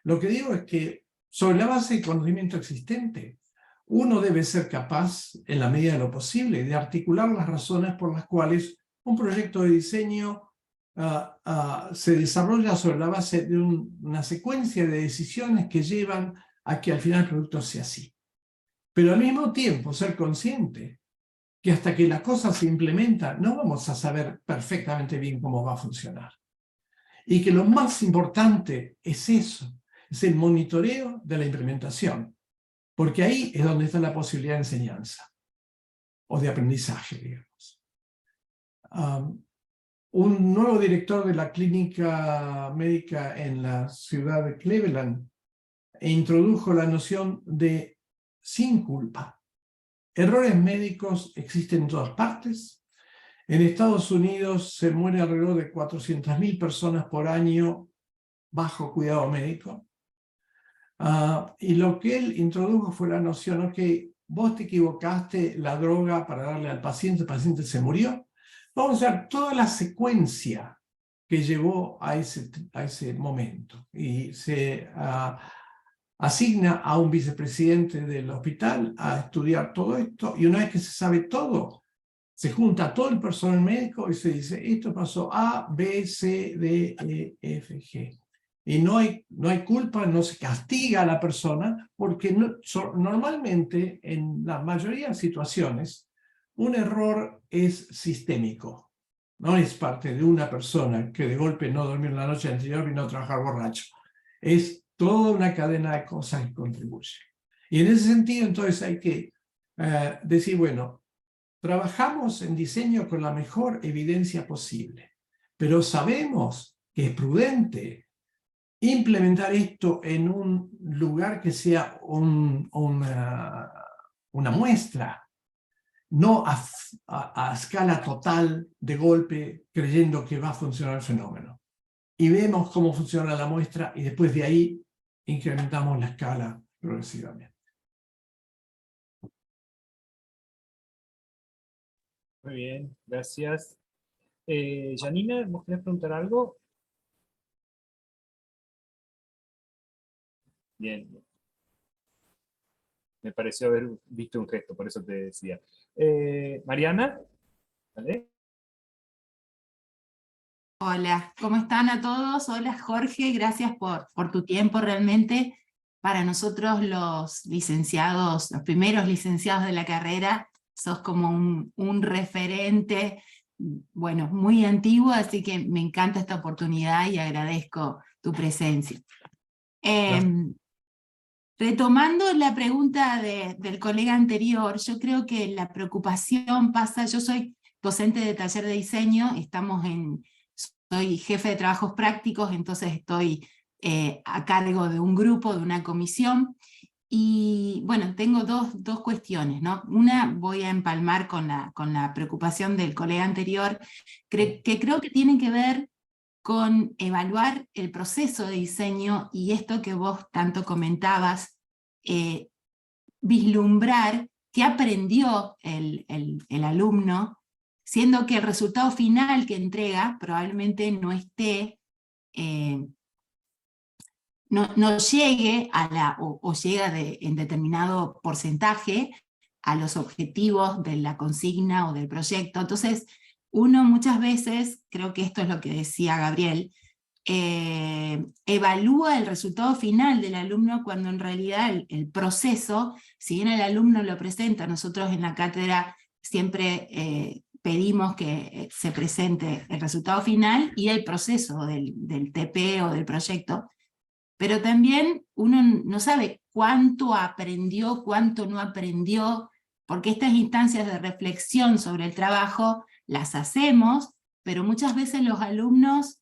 lo que digo es que sobre la base del conocimiento existente, uno debe ser capaz, en la medida de lo posible, de articular las razones por las cuales un proyecto de diseño se desarrolla sobre la base de una secuencia de decisiones que llevan a que al final el producto sea así. Pero al mismo tiempo ser consciente que hasta que la cosa se implementa no vamos a saber perfectamente bien cómo va a funcionar. Y que lo más importante es eso, es el monitoreo de la implementación, porque ahí es donde está la posibilidad de enseñanza o de aprendizaje, digamos. Un nuevo director de la clínica médica en la ciudad de Cleveland introdujo la noción de sin culpa. Errores médicos existen en todas partes. En Estados Unidos se muere alrededor de 400.000 personas por año bajo cuidado médico. Y lo que él introdujo fue la noción, ok, vos te equivocaste la droga para darle al paciente, el paciente se murió. Vamos a ver toda la secuencia que llevó a ese momento. Y se asigna a un vicepresidente del hospital a estudiar todo esto, y una vez que se sabe todo, se junta todo el personal médico y se dice, esto pasó A, B, C, D, E, F, G. Y no hay culpa, no se castiga a la persona, porque normalmente, en la mayoría de situaciones, un error es sistémico. No es parte de una persona que de golpe no durmió la noche anterior y vino a trabajar borracho. Es toda una cadena de cosas que contribuyen. Y en ese sentido, entonces, hay que decir, bueno, trabajamos en diseño con la mejor evidencia posible, pero sabemos que es prudente implementar esto en un lugar que sea una muestra, no a escala total de golpe, creyendo que va a funcionar el fenómeno. Y vemos cómo funciona la muestra y después de ahí incrementamos la escala progresivamente. Muy bien, gracias. Janina, ¿vos querés preguntar algo? Bien. Me pareció haber visto un gesto, por eso te decía. Mariana, ¿vale? Hola, ¿cómo están a todos? Hola Jorge, gracias por tu tiempo realmente. Para nosotros los licenciados, los primeros licenciados de la carrera, sos como un referente, bueno, muy antiguo, así que me encanta esta oportunidad y agradezco tu presencia. Retomando la pregunta del colega anterior, yo creo que la preocupación pasa, yo soy docente de taller de diseño, soy jefe de trabajos prácticos, entonces estoy a cargo de un grupo, de una comisión. Y bueno, tengo dos cuestiones, ¿no? Una, voy a empalmar con la preocupación del colega anterior, que creo que tiene que ver con evaluar el proceso de diseño y esto que vos tanto comentabas, vislumbrar qué aprendió el alumno, siendo que el resultado final que entrega probablemente no esté, no llegue o llega en determinado porcentaje a los objetivos de la consigna o del proyecto. Entonces, uno muchas veces, creo que esto es lo que decía Gabriel, evalúa el resultado final del alumno cuando en realidad el proceso, si bien el alumno lo presenta, nosotros en la cátedra siempre pedimos que se presente el resultado final y el proceso del TP o del proyecto, pero también uno no sabe cuánto aprendió, cuánto no aprendió, porque estas instancias de reflexión sobre el trabajo las hacemos, pero muchas veces los alumnos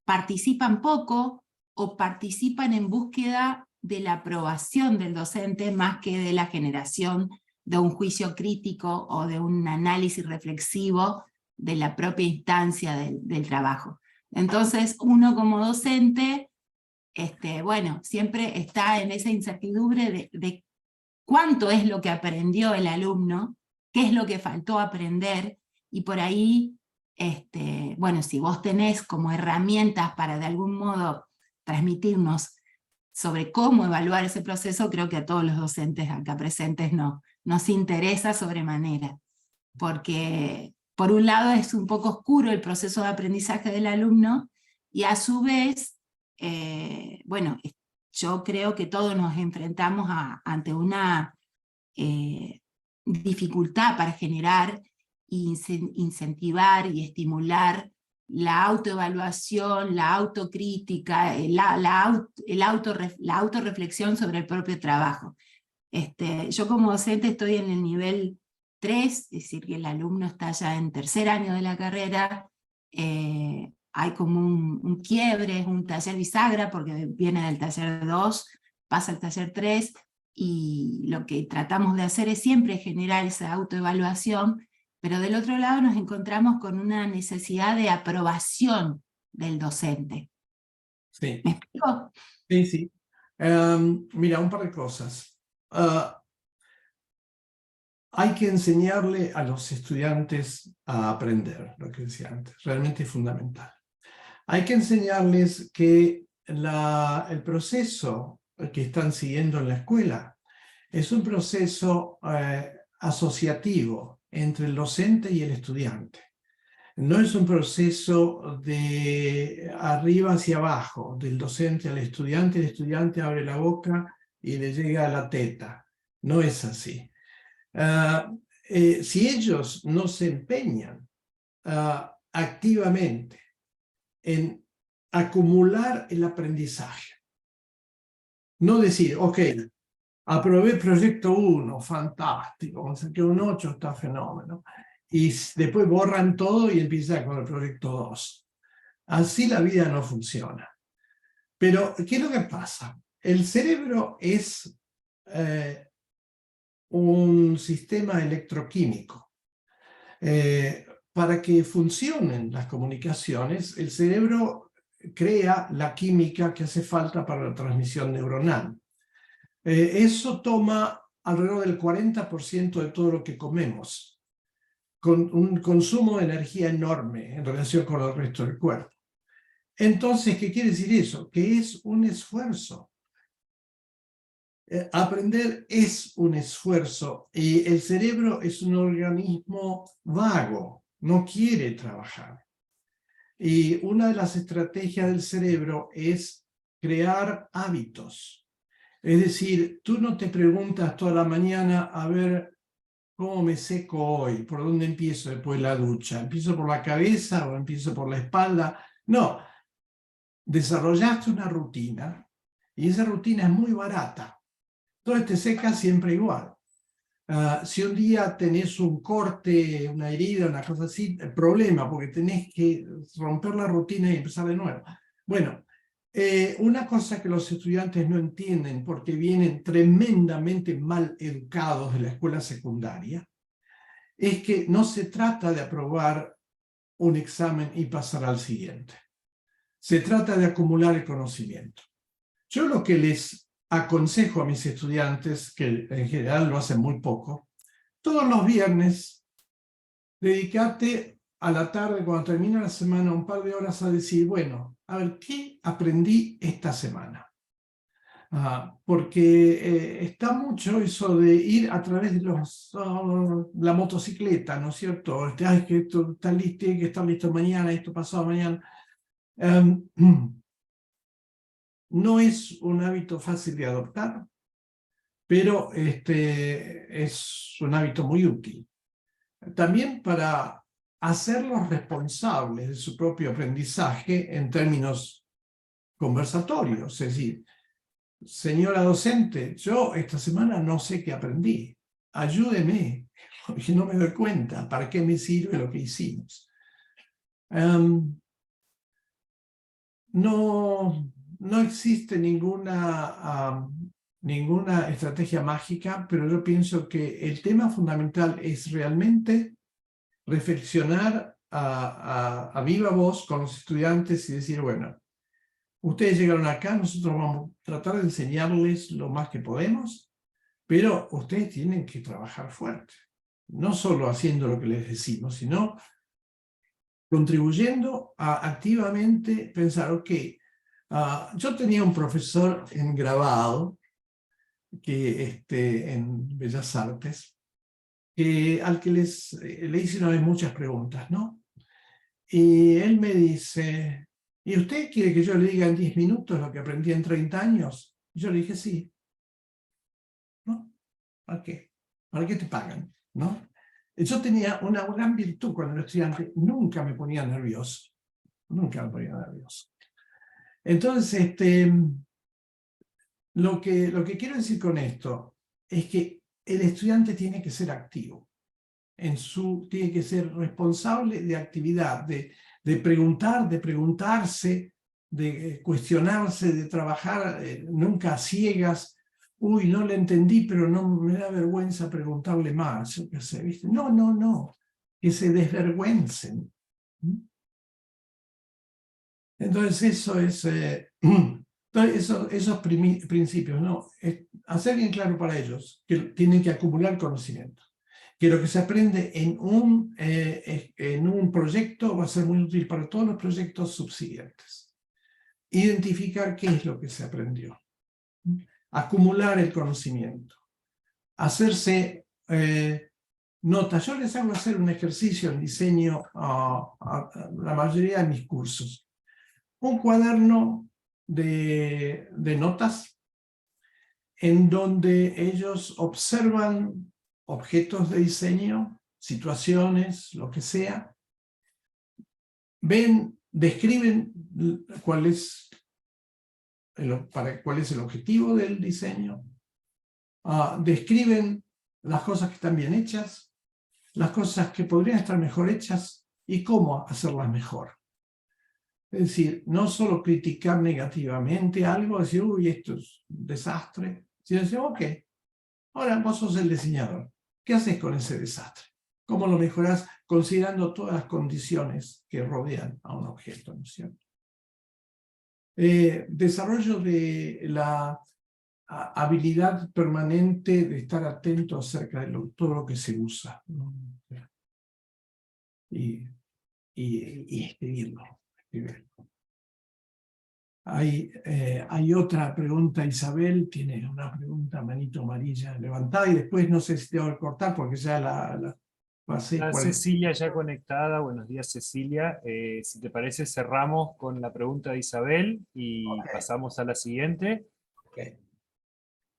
participan poco o participan en búsqueda de la aprobación del docente más que de la generación de un juicio crítico o de un análisis reflexivo de la propia instancia del trabajo. Entonces uno como docente, bueno, siempre está en esa incertidumbre de cuánto es lo que aprendió el alumno, qué es lo que faltó aprender, y por ahí, bueno, si vos tenés como herramientas para de algún modo transmitirnos sobre cómo evaluar ese proceso, creo que a todos los docentes acá presentes nos interesa sobremanera, porque por un lado es un poco oscuro el proceso de aprendizaje del alumno, y a su vez, bueno, yo creo que todos nos enfrentamos ante una dificultad para generar, incentivar y estimular la autoevaluación, la autocrítica, la autorreflexión sobre el propio trabajo. Yo como docente estoy en el nivel 3, es decir, que el alumno está ya en tercer año de la carrera, hay como un quiebre, es un taller bisagra, porque viene del taller 2, pasa al taller 3, y lo que tratamos de hacer es siempre generar esa autoevaluación, pero del otro lado nos encontramos con una necesidad de aprobación del docente. Sí. ¿Me explico? Sí, sí. Mira, un par de cosas. Hay que enseñarle a los estudiantes a aprender, lo que decía antes, realmente es fundamental. Hay que enseñarles que el proceso que están siguiendo en la escuela es un proceso asociativo entre el docente y el estudiante. No es un proceso de arriba hacia abajo, del docente al estudiante, el estudiante abre la boca y le llega a la teta. No es así. Si ellos no se empeñan activamente en acumular el aprendizaje, no decir, ok, aprobé proyecto 1, fantástico, saqué un 8, está fenómeno, y después borran todo y empiezan con el proyecto 2. Así la vida no funciona. Pero, ¿qué es lo que pasa? El cerebro es un sistema electroquímico. Para que funcionen las comunicaciones, el cerebro crea la química que hace falta para la transmisión neuronal. Eso toma alrededor del 40% de todo lo que comemos, con un consumo de energía enorme en relación con el resto del cuerpo. Entonces, ¿qué quiere decir eso? Que es un esfuerzo. Aprender es un esfuerzo, y el cerebro es un organismo vago, no quiere trabajar. Y una de las estrategias del cerebro es crear hábitos. Es decir, tú no te preguntas toda la mañana, a ver, ¿cómo me seco hoy? ¿Por dónde empiezo después de la ducha? ¿Empiezo por la cabeza o empiezo por la espalda? No, desarrollaste una rutina, y esa rutina es muy barata. Entonces te secas siempre igual. Si un día tenés un corte, una herida, una cosa así, el problema, porque tenés que romper la rutina y empezar de nuevo. Bueno, una cosa que los estudiantes no entienden porque vienen tremendamente mal educados de la escuela secundaria es que no se trata de aprobar un examen y pasar al siguiente. Se trata de acumular el conocimiento. Yo lo que les aconsejo a mis estudiantes, que en general lo hacen muy poco, todos los viernes, dedícate a la tarde, cuando termina la semana, un par de horas a decir, bueno, a ver, ¿qué aprendí esta semana? Porque está mucho eso de ir a través de la motocicleta, ¿no es cierto? Ay, que esto está listo, tiene que estar listo mañana, esto pasado mañana. No es un hábito fácil de adoptar, pero es un hábito muy útil. También para hacerlos responsables de su propio aprendizaje en términos conversatorios. Es decir, señora docente, yo esta semana no sé qué aprendí. Ayúdeme, porque no me doy cuenta para qué me sirve lo que hicimos. No existe ninguna estrategia mágica, pero yo pienso que el tema fundamental es realmente reflexionar a viva voz con los estudiantes y decir, bueno, ustedes llegaron acá, nosotros vamos a tratar de enseñarles lo más que podemos, pero ustedes tienen que trabajar fuerte, no solo haciendo lo que les decimos, sino contribuyendo a activamente pensar, ok, yo tenía un profesor en grabado que, en Bellas Artes, al que le hice una vez muchas preguntas, ¿no? Y él me dice, ¿y usted quiere que yo le diga en 10 minutos lo que aprendí en 30 años? Y yo le dije, sí. ¿No? ¿Para qué? ¿Para qué te pagan? ¿No? Yo tenía una gran virtud cuando era estudiante, nunca me ponía nervioso. Nunca me ponía nervioso. Entonces, lo que quiero decir con esto es que el estudiante tiene que ser activo. Tiene que ser responsable de actividad, de preguntar, de preguntarse, de cuestionarse, de trabajar nunca a ciegas. Uy, no le entendí, pero no me da vergüenza preguntarle más. Yo qué sé, ¿viste? No. Que se desvergüencen. Entonces eso es... esos principios, ¿no? Hacer bien claro para ellos que tienen que acumular conocimiento. Que lo que se aprende en un proyecto va a ser muy útil para todos los proyectos subsiguientes. Identificar qué es lo que se aprendió. Acumular el conocimiento. Hacerse notas. Yo les hago hacer un ejercicio en diseño a la mayoría de mis cursos. Un cuaderno de notas en donde ellos observan objetos de diseño, situaciones, lo que sea, describen cuál es el objetivo del diseño, describen las cosas que están bien hechas, las cosas que podrían estar mejor hechas y cómo hacerlas mejor. Es decir, no solo criticar negativamente algo, decir, uy, esto es un desastre, sino decir, ok, ahora vos sos el diseñador. ¿Qué haces con ese desastre? ¿Cómo lo mejorás considerando todas las condiciones que rodean a un objeto, ¿no es cierto? Desarrollo de la habilidad permanente de estar atento acerca de todo lo que se usa, ¿no? Y escribirlo. Hay otra pregunta, Isabel tiene una pregunta, manito amarilla levantada, y después no sé si te voy a cortar porque ya la pasé. Está Cecilia ya conectada. Buenos días, Cecilia. Si te parece, cerramos con la pregunta de Isabel y pasamos a la siguiente. Okay.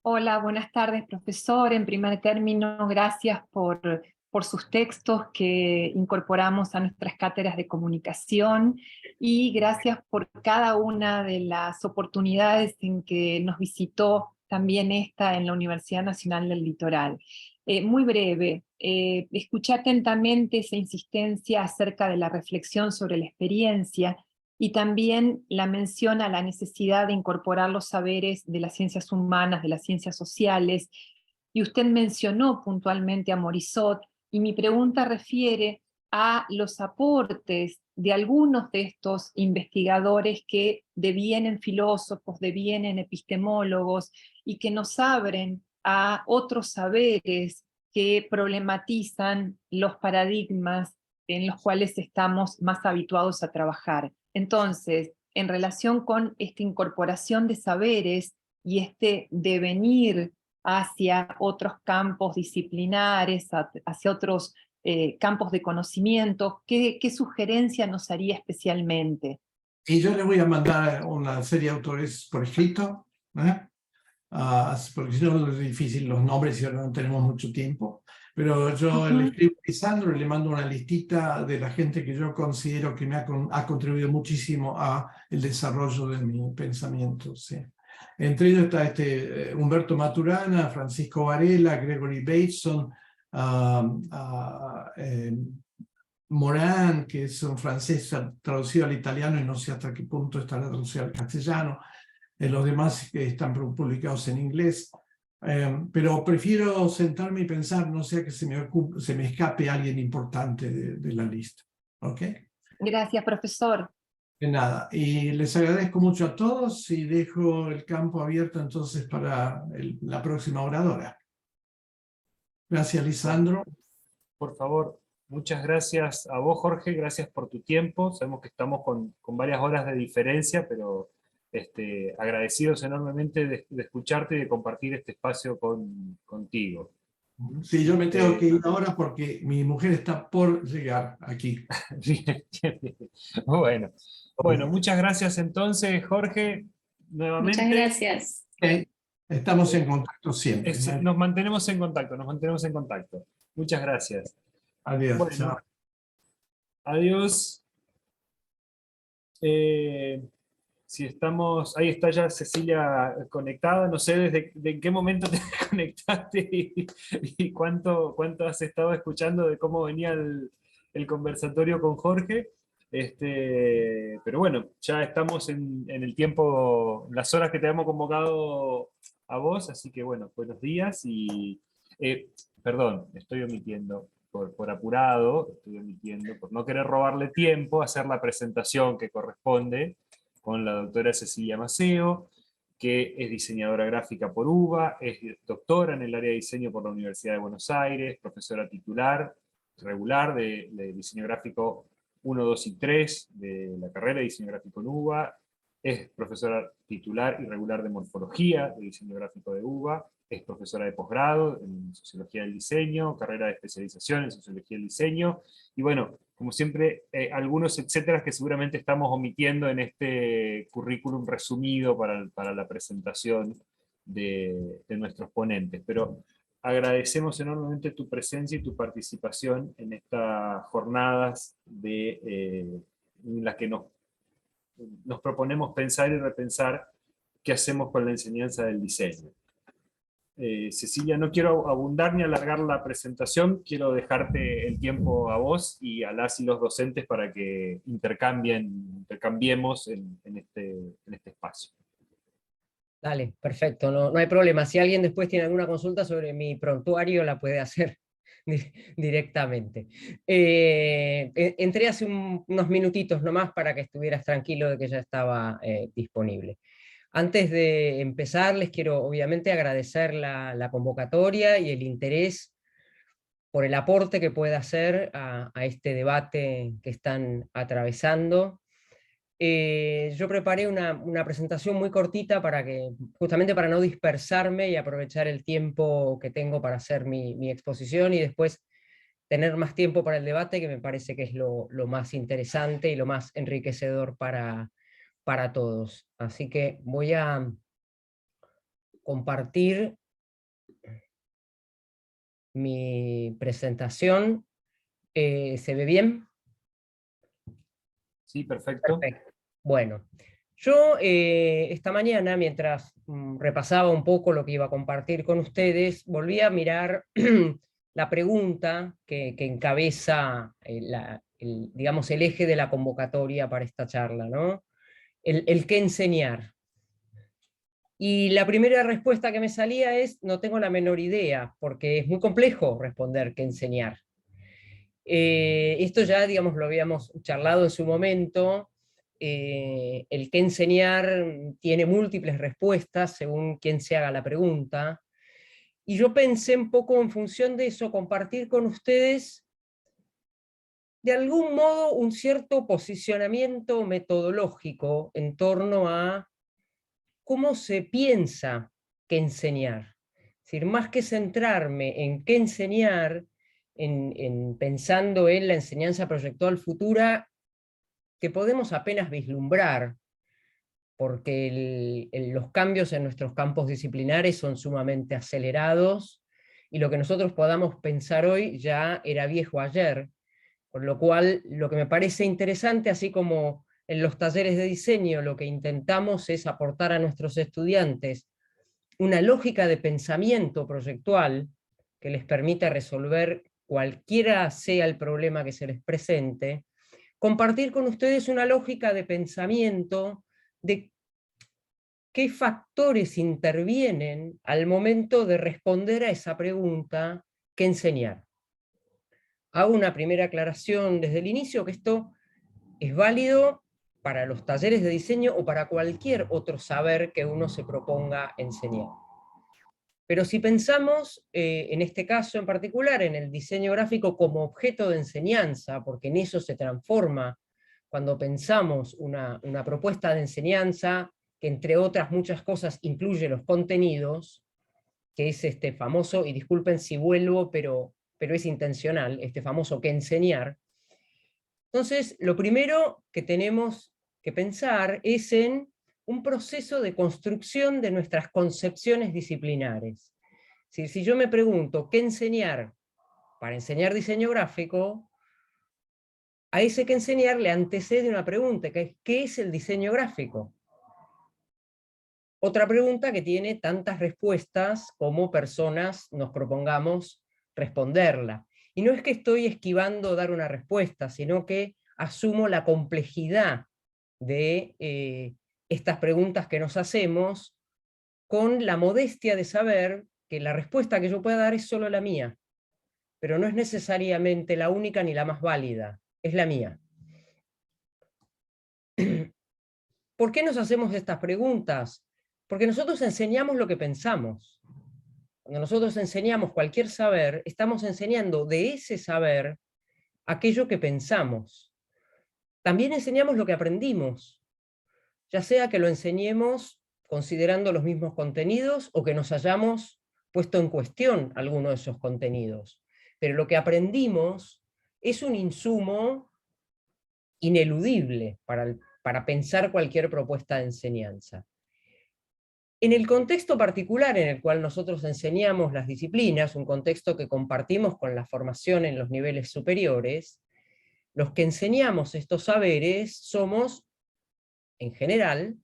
Hola, buenas tardes, profesor. En primer término, gracias por sus textos que incorporamos a nuestras cátedras de comunicación y gracias por cada una de las oportunidades en que nos visitó también esta en la Universidad Nacional del Litoral. Muy breve, escuché atentamente esa insistencia acerca de la reflexión sobre la experiencia y también la mención a la necesidad de incorporar los saberes de las ciencias humanas, de las ciencias sociales, y usted mencionó puntualmente a Morisot, y mi pregunta refiere a los aportes de algunos de estos investigadores que devienen filósofos, devienen epistemólogos, y que nos abren a otros saberes que problematizan los paradigmas en los cuales estamos más habituados a trabajar. Entonces, en relación con esta incorporación de saberes y este devenir hacia otros campos disciplinares, hacia otros campos de conocimiento, ¿qué sugerencia nos haría especialmente? Y yo le voy a mandar una serie de autores por escrito, porque si no es difícil los nombres y ahora no tenemos mucho tiempo. Pero yo le escribo a Lisandro y le mando una listita de la gente que yo considero que me ha contribuido muchísimo a el desarrollo de mi pensamiento. ¿Sí? Entre ellos está Humberto Maturana, Francisco Varela, Gregory Bateson, Morin, que es un francés traducido al italiano y no sé hasta qué punto estará traducido al castellano. Los demás están publicados en inglés. Pero prefiero sentarme y pensar, no sea que se me escape alguien importante de la lista. ¿Ok? Gracias, profesor. De nada. Y les agradezco mucho a todos y dejo el campo abierto entonces para la próxima oradora. Gracias, Lisandro. Por favor, muchas gracias a vos, Jorge, gracias por tu tiempo. Sabemos que estamos con varias horas de diferencia, pero agradecidos enormemente de escucharte y de compartir este espacio contigo. Sí, yo me tengo que ir ahora porque mi mujer está por llegar aquí. Bien, bien. Bueno, muchas gracias entonces, Jorge, nuevamente. Muchas gracias. Estamos en contacto siempre. Nos mantenemos en contacto. Muchas gracias. Adiós. Bueno, chao. Adiós. Si estamos, ahí está ya Cecilia conectada, no sé de qué momento te conectaste y cuánto has estado escuchando de cómo venía el conversatorio con Jorge, pero bueno, ya estamos en el tiempo, las horas que te hemos convocado a vos, así que bueno, buenos días y, perdón, estoy omitiendo. Por apurado, estoy omitiendo, por no querer robarle tiempo, hacer la presentación que corresponde con la doctora Cecilia Maceo, que es diseñadora gráfica por UBA, es doctora en el área de diseño por la Universidad de Buenos Aires, profesora titular regular de diseño gráfico 1, 2 y 3 de la carrera de diseño gráfico en UBA, es profesora titular y regular de morfología de diseño gráfico de UBA, es profesora de posgrado en Sociología del Diseño, carrera de especialización en Sociología del Diseño, y bueno, como siempre, algunos etcétera que seguramente estamos omitiendo en este currículum resumido para la presentación de nuestros ponentes, pero agradecemos enormemente tu presencia y tu participación en estas jornadas en las que nos proponemos pensar y repensar qué hacemos con la enseñanza del diseño. Cecilia, no quiero abundar ni alargar la presentación, quiero dejarte el tiempo a vos y a las y los docentes para que intercambiemos en este espacio. Dale, perfecto, no hay problema. Si alguien después tiene alguna consulta sobre mi prontuario, la puede hacer directamente. Entré hace unos minutitos nomás para que estuvieras tranquilo de que ya estaba disponible. Antes de empezar, les quiero obviamente agradecer la convocatoria y el interés por el aporte que pueda hacer a este debate que están atravesando. Yo preparé una presentación muy cortita justamente para no dispersarme y aprovechar el tiempo que tengo para hacer mi exposición y después tener más tiempo para el debate, que me parece que es lo más interesante y lo más enriquecedor para todos. Así que voy a compartir mi presentación. ¿Se ve bien? Sí, perfecto. Perfecto. Bueno, yo esta mañana, mientras repasaba un poco lo que iba a compartir con ustedes, volví a mirar la pregunta que encabeza digamos, el eje de la convocatoria para esta charla, ¿no? El qué enseñar. Y la primera respuesta que me salía es, no tengo la menor idea, porque es muy complejo responder qué enseñar. Esto ya, digamos, lo habíamos charlado en su momento. El qué enseñar tiene múltiples respuestas según quién se haga la pregunta. Y yo pensé un poco en función de eso, compartir con ustedes de algún modo un cierto posicionamiento metodológico en torno a cómo se piensa qué enseñar. Es decir, más que centrarme en qué enseñar, pensando en la enseñanza proyectual futura, que podemos apenas vislumbrar, porque los cambios en nuestros campos disciplinares son sumamente acelerados, y lo que nosotros podamos pensar hoy ya era viejo ayer, por lo cual lo que me parece interesante, así como en los talleres de diseño lo que intentamos es aportar a nuestros estudiantes una lógica de pensamiento proyectual que les permita resolver cualquiera sea el problema que se les presente, compartir con ustedes una lógica de pensamiento de qué factores intervienen al momento de responder a esa pregunta, ¿qué enseñar? Hago una primera aclaración desde el inicio, que esto es válido para los talleres de diseño o para cualquier otro saber que uno se proponga enseñar. Pero si pensamos, en este caso en particular, en el diseño gráfico como objeto de enseñanza, porque en eso se transforma cuando pensamos una propuesta de enseñanza, que entre otras muchas cosas incluye los contenidos, que es este famoso, y disculpen si vuelvo, pero es intencional, este famoso qué enseñar. Entonces, lo primero que tenemos que pensar es en un proceso de construcción de nuestras concepciones disciplinares. Si yo me pregunto qué enseñar para enseñar diseño gráfico, a ese que enseñar le antecede una pregunta, que es ¿qué es el diseño gráfico? Otra pregunta que tiene tantas respuestas como personas nos propongamos responderla. Y no es que estoy esquivando dar una respuesta, sino que asumo la complejidad de estas preguntas que nos hacemos, con la modestia de saber que la respuesta que yo pueda dar es solo la mía, pero no es necesariamente la única ni la más válida, es la mía. ¿Por qué nos hacemos estas preguntas? Porque nosotros enseñamos lo que pensamos. Cuando nosotros enseñamos cualquier saber, estamos enseñando de ese saber aquello que pensamos. También enseñamos lo que aprendimos, ya sea que lo enseñemos considerando los mismos contenidos o que nos hayamos puesto en cuestión alguno de esos contenidos. Pero lo que aprendimos es un insumo ineludible para pensar cualquier propuesta de enseñanza. En el contexto particular en el cual nosotros enseñamos las disciplinas, un contexto que compartimos con la formación en los niveles superiores, los que enseñamos estos saberes somos, en general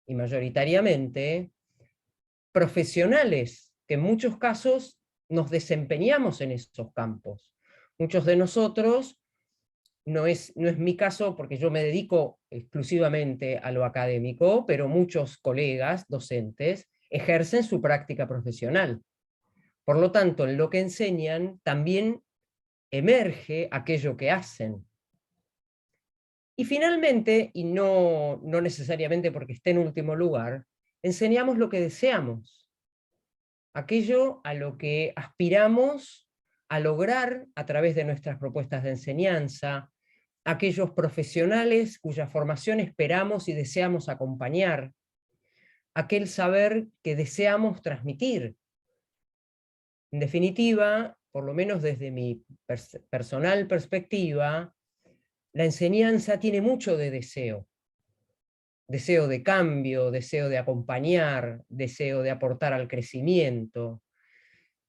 y mayoritariamente, profesionales que en muchos casos nos desempeñamos en esos campos. Muchos de nosotros, no es mi caso porque yo me dedico exclusivamente a lo académico, pero muchos colegas docentes ejercen su práctica profesional. Por lo tanto, en lo que enseñan también emerge aquello que hacen. Y finalmente, y no necesariamente porque esté en último lugar, enseñamos lo que deseamos, aquello a lo que aspiramos a lograr a través de nuestras propuestas de enseñanza, aquellos profesionales cuya formación esperamos y deseamos acompañar, aquel saber que deseamos transmitir. En definitiva, por lo menos desde mi personal perspectiva, la enseñanza tiene mucho de deseo. Deseo de cambio, deseo de acompañar, deseo de aportar al crecimiento.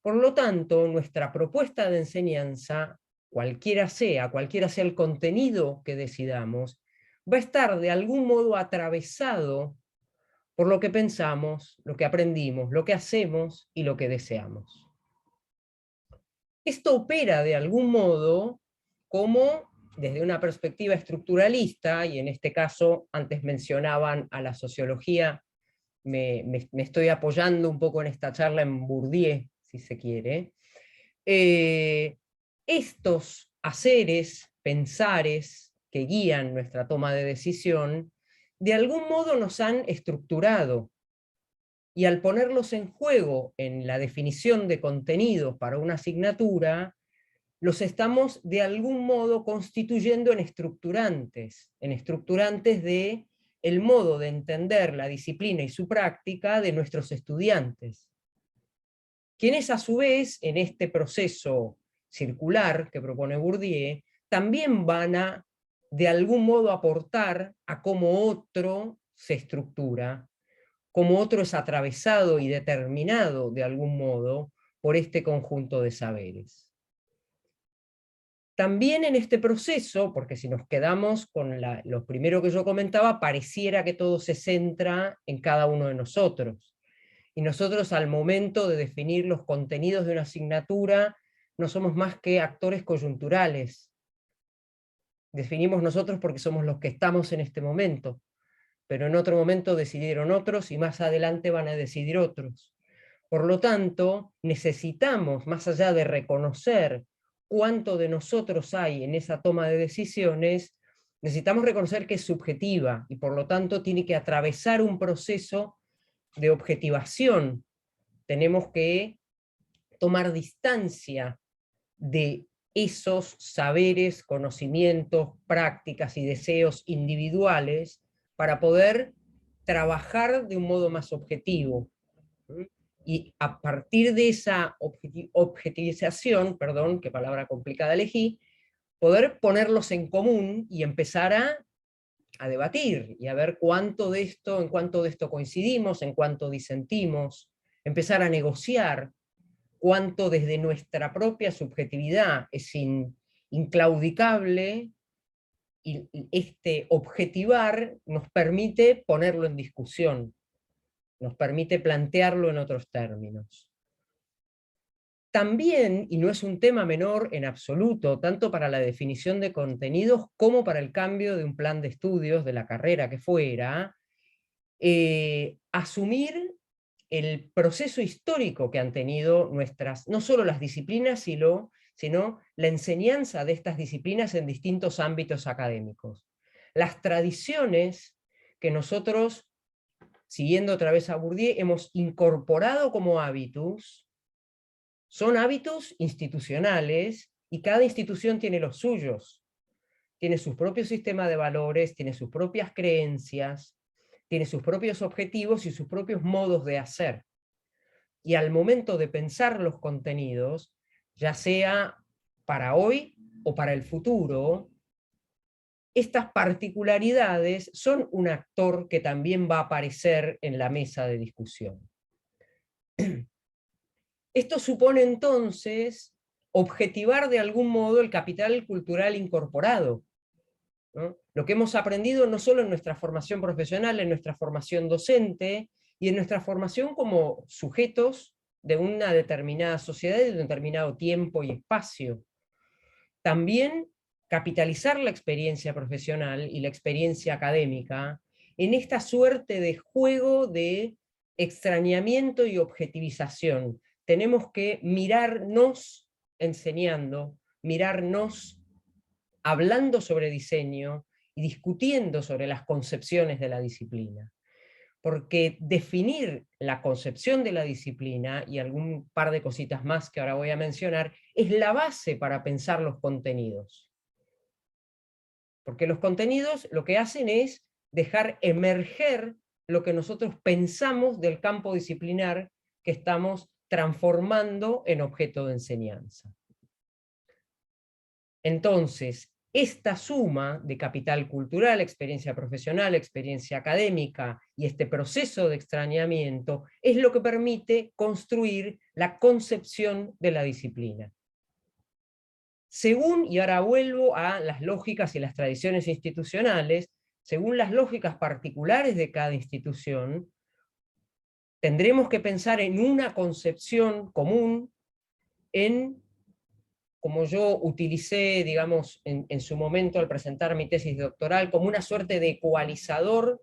Por lo tanto, nuestra propuesta de enseñanza, cualquiera sea el contenido que decidamos, va a estar de algún modo atravesado por lo que pensamos, lo que aprendimos, lo que hacemos y lo que deseamos. Esto opera de algún modo como desde una perspectiva estructuralista, y en este caso antes mencionaban a la sociología, me estoy apoyando un poco en esta charla en Bourdieu, si se quiere, estos haceres, pensares que guían nuestra toma de decisión, de algún modo nos han estructurado, y al ponerlos en juego en la definición de contenidos para una asignatura, los estamos de algún modo constituyendo en estructurantes de el modo de entender la disciplina y su práctica de nuestros estudiantes, quienes a su vez, en este proceso circular que propone Bourdieu, también van a, de algún modo, aportar a cómo otro se estructura, cómo otro es atravesado y determinado, de algún modo, por este conjunto de saberes. También en este proceso, porque si nos quedamos con lo primero que yo comentaba, pareciera que todo se centra en cada uno de nosotros. Y nosotros, al momento de definir los contenidos de una asignatura, no somos más que actores coyunturales. Definimos nosotros porque somos los que estamos en este momento, pero en otro momento decidieron otros y más adelante van a decidir otros. Por lo tanto, necesitamos, más allá de reconocer cuánto de nosotros hay en esa toma de decisiones, necesitamos reconocer que es subjetiva y por lo tanto tiene que atravesar un proceso de objetivación. Tenemos que tomar distancia de esos saberes, conocimientos, prácticas y deseos individuales para poder trabajar de un modo más objetivo. Y a partir de esa objetivización, perdón, qué palabra complicada elegí, poder ponerlos en común y empezar a debatir y a ver en cuánto de esto coincidimos, en cuánto disentimos, empezar a negociar cuánto desde nuestra propia subjetividad es inclaudicable, y este objetivar nos permite ponerlo en discusión, nos permite plantearlo en otros términos. También, y no es un tema menor en absoluto, tanto para la definición de contenidos como para el cambio de un plan de estudios de la carrera que fuera, asumir el proceso histórico que han tenido nuestras, no solo las disciplinas, sino la enseñanza de estas disciplinas en distintos ámbitos académicos. Las tradiciones que nosotros, siguiendo otra vez a Bourdieu, hemos incorporado como hábitos, son hábitos institucionales y cada institución tiene los suyos. Tiene su propio sistema de valores, tiene sus propias creencias, tiene sus propios objetivos y sus propios modos de hacer. Y al momento de pensar los contenidos, ya sea para hoy o para el futuro, estas particularidades son un actor que también va a aparecer en la mesa de discusión. Esto supone entonces objetivar de algún modo el capital cultural incorporado, ¿no? Lo que hemos aprendido no solo en nuestra formación profesional, en nuestra formación docente y en nuestra formación como sujetos de una determinada sociedad y de un determinado tiempo y espacio. También capitalizar la experiencia profesional y la experiencia académica en esta suerte de juego de extrañamiento y objetivización. Tenemos que mirarnos enseñando, mirarnos hablando sobre diseño y discutiendo sobre las concepciones de la disciplina. Porque definir la concepción de la disciplina, y algún par de cositas más que ahora voy a mencionar, es la base para pensar los contenidos. Porque los contenidos lo que hacen es dejar emerger lo que nosotros pensamos del campo disciplinar que estamos transformando en objeto de enseñanza. Entonces, esta suma de capital cultural, experiencia profesional, experiencia académica y este proceso de extrañamiento es lo que permite construir la concepción de la disciplina. Según, y ahora vuelvo a las lógicas y las tradiciones institucionales, según las lógicas particulares de cada institución, tendremos que pensar en una concepción común, en como yo utilicé, digamos, en su momento al presentar mi tesis doctoral, como una suerte de ecualizador,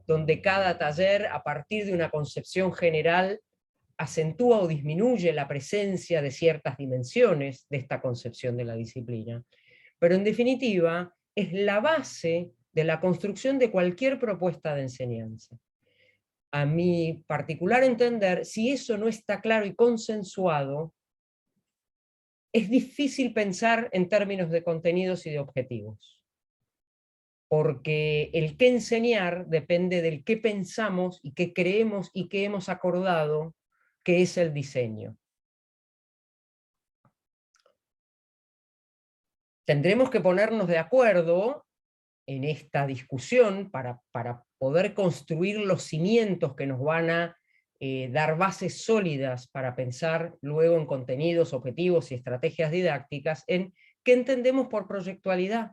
donde cada taller, a partir de una concepción general, acentúa o disminuye la presencia de ciertas dimensiones de esta concepción de la disciplina. Pero en definitiva, es la base de la construcción de cualquier propuesta de enseñanza. A mi particular entender, si eso no está claro y consensuado, es difícil pensar en términos de contenidos y de objetivos. Porque el qué enseñar depende del qué pensamos y qué creemos y qué hemos acordado que es el diseño. Tendremos que ponernos de acuerdo en esta discusión para poder construir los cimientos que nos van a dar bases sólidas para pensar luego en contenidos, objetivos y estrategias didácticas, en qué entendemos por proyectualidad.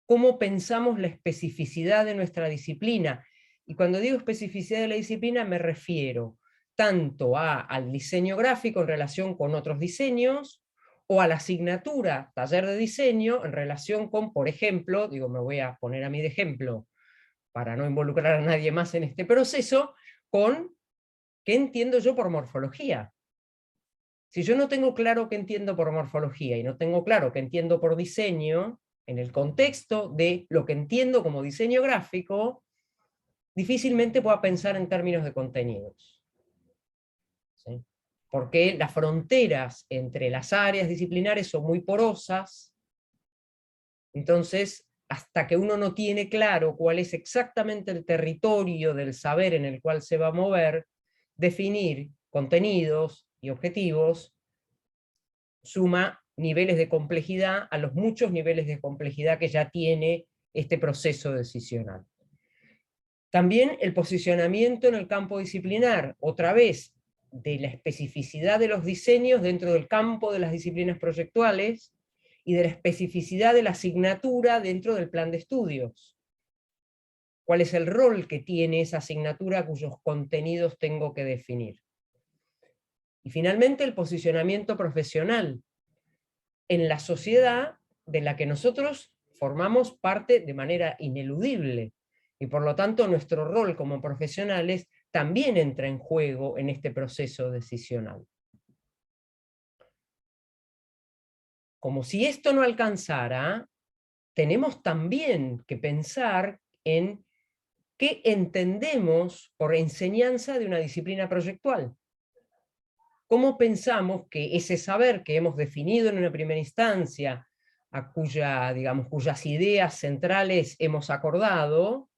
Cómo pensamos la especificidad de nuestra disciplina. Y cuando digo especificidad de la disciplina me refiero tanto al diseño gráfico en relación con otros diseños, o a la asignatura taller de diseño en relación con, por ejemplo, me voy a poner a mí de ejemplo, para no involucrar a nadie más en este proceso, con qué entiendo yo por morfología. Si yo no tengo claro qué entiendo por morfología y no tengo claro qué entiendo por diseño, en el contexto de lo que entiendo como diseño gráfico, difícilmente pueda pensar en términos de contenidos. ¿Sí? Porque las fronteras entre las áreas disciplinares son muy porosas, entonces hasta que uno no tiene claro cuál es exactamente el territorio del saber en el cual se va a mover, definir contenidos y objetivos suma niveles de complejidad a los muchos niveles de complejidad que ya tiene este proceso decisional. También el posicionamiento en el campo disciplinar, otra vez, de la especificidad de los diseños dentro del campo de las disciplinas proyectuales y de la especificidad de la asignatura dentro del plan de estudios. ¿Cuál es el rol que tiene esa asignatura cuyos contenidos tengo que definir? Y finalmente el posicionamiento profesional en la sociedad de la que nosotros formamos parte de manera ineludible. Y por lo tanto nuestro rol como profesionales también entra en juego en este proceso decisional. Como si esto no alcanzara, tenemos también que pensar en qué entendemos por enseñanza de una disciplina proyectual. ¿Cómo pensamos que ese saber que hemos definido en una primera instancia, a cuyas ideas centrales hemos acordado,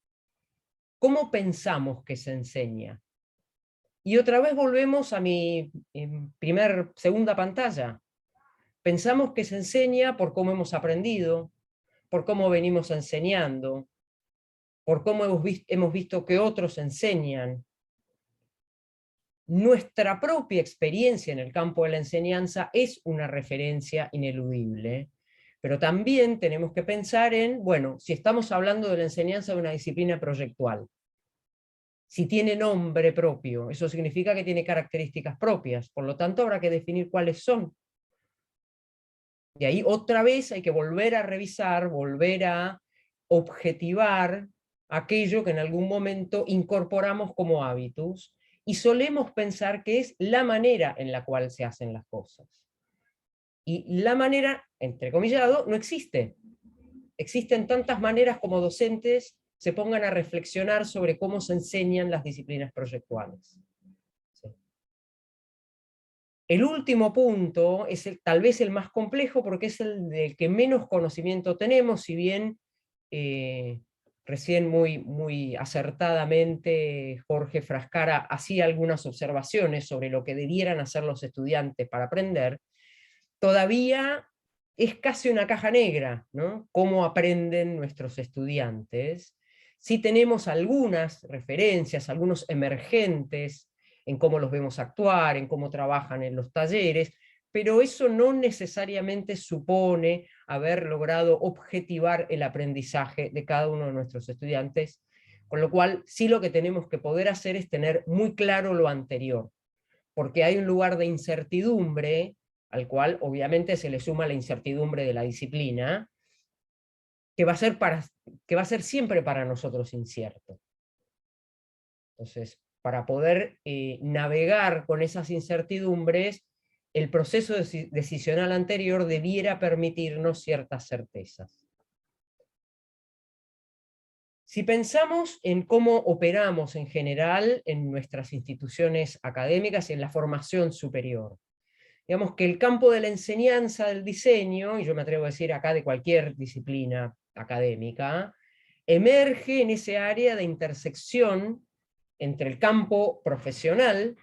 cómo pensamos que se enseña? Y otra vez volvemos a mi segunda pantalla. Pensamos que se enseña por cómo hemos aprendido, por cómo venimos enseñando, por cómo hemos visto que otros enseñan. Nuestra propia experiencia en el campo de la enseñanza es una referencia ineludible, pero también tenemos que pensar en, bueno, si estamos hablando de la enseñanza de una disciplina proyectual, si tiene nombre propio, eso significa que tiene características propias, por lo tanto habrá que definir cuáles son. Y ahí otra vez hay que volver a revisar, volver a objetivar aquello que en algún momento incorporamos como hábitos, y solemos pensar que es la manera en la cual se hacen las cosas. Y la manera, entrecomillado, no existe. Existen tantas maneras como docentes se pongan a reflexionar sobre cómo se enseñan las disciplinas proyectuales. ¿Sí? El último punto es tal vez el más complejo porque es el del que menos conocimiento tenemos, si bien recién muy acertadamente Jorge Frascara hacía algunas observaciones sobre lo que debieran hacer los estudiantes para aprender, todavía es casi una caja negra, ¿no? Cómo aprenden nuestros estudiantes. Sí tenemos algunas referencias, algunos emergentes en cómo los vemos actuar, en cómo trabajan en los talleres, pero eso no necesariamente supone haber logrado objetivar el aprendizaje de cada uno de nuestros estudiantes, con lo cual sí lo que tenemos que poder hacer es tener muy claro lo anterior, porque hay un lugar de incertidumbre al cual obviamente se le suma la incertidumbre de la disciplina, que va a ser siempre para nosotros incierto. Entonces, para poder navegar con esas incertidumbres, el proceso decisional anterior debiera permitirnos ciertas certezas. Si pensamos en cómo operamos en general en nuestras instituciones académicas y en la formación superior, digamos que el campo de la enseñanza del diseño, y yo me atrevo a decir acá de cualquier disciplina académica, emerge en ese área de intersección entre el campo profesional,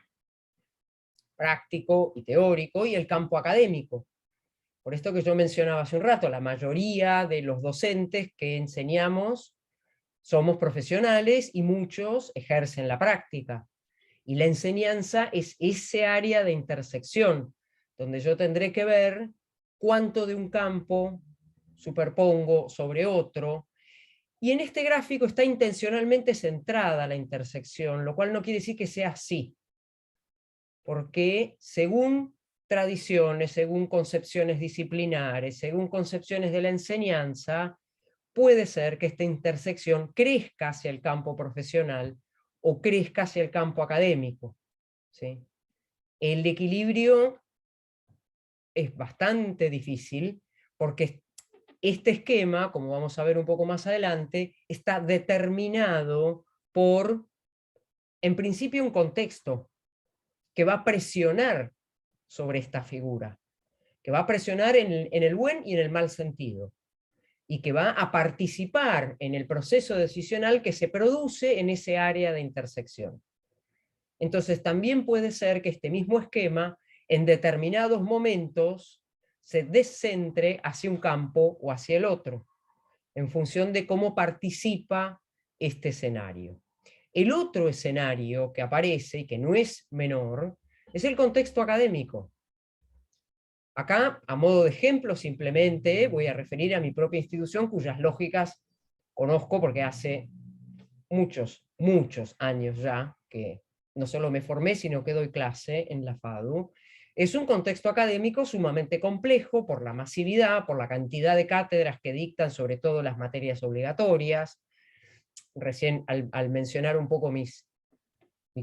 práctico y teórico, y el campo académico. Por esto que yo mencionaba hace un rato, la mayoría de los docentes que enseñamos somos profesionales y muchos ejercen la práctica. Y la enseñanza es ese área de intersección, donde yo tendré que ver cuánto de un campo superpongo sobre otro. Y en este gráfico está intencionalmente centrada la intersección, lo cual no quiere decir que sea así. Porque según tradiciones, según concepciones disciplinares, según concepciones de la enseñanza, puede ser que esta intersección crezca hacia el campo profesional o crezca hacia el campo académico, ¿sí? El equilibrio es bastante difícil porque este esquema, como vamos a ver un poco más adelante, está determinado por, en principio, un contexto que va a presionar sobre esta figura, que va a presionar en el buen y en el mal sentido, y que va a participar en el proceso decisional que se produce en ese área de intersección. Entonces también puede ser que este mismo esquema en determinados momentos se descentre hacia un campo o hacia el otro, en función de cómo participa este escenario. El otro escenario que aparece, y que no es menor, es el contexto académico. Acá, a modo de ejemplo, simplemente voy a referir a mi propia institución, cuyas lógicas conozco porque hace muchos años ya que no solo me formé, sino que doy clase en la FADU. Es un contexto académico sumamente complejo por la masividad, por la cantidad de cátedras que dictan sobre todo las materias obligatorias. Recién al mencionar un poco mi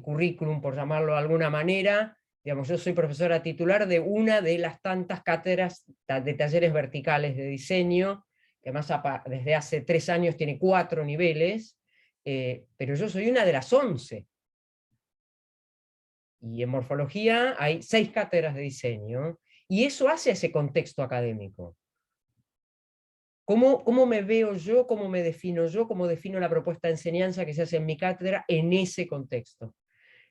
currículum, por llamarlo de alguna manera, digamos, yo soy profesora titular de una de las tantas cátedras de talleres verticales de diseño, que además desde hace 3 años tiene 4 niveles, pero yo soy una de las 11. Y en morfología hay 6 cátedras de diseño, y eso hace ese contexto académico. ¿Cómo me veo yo, cómo me defino yo, cómo defino la propuesta de enseñanza que se hace en mi cátedra en ese contexto?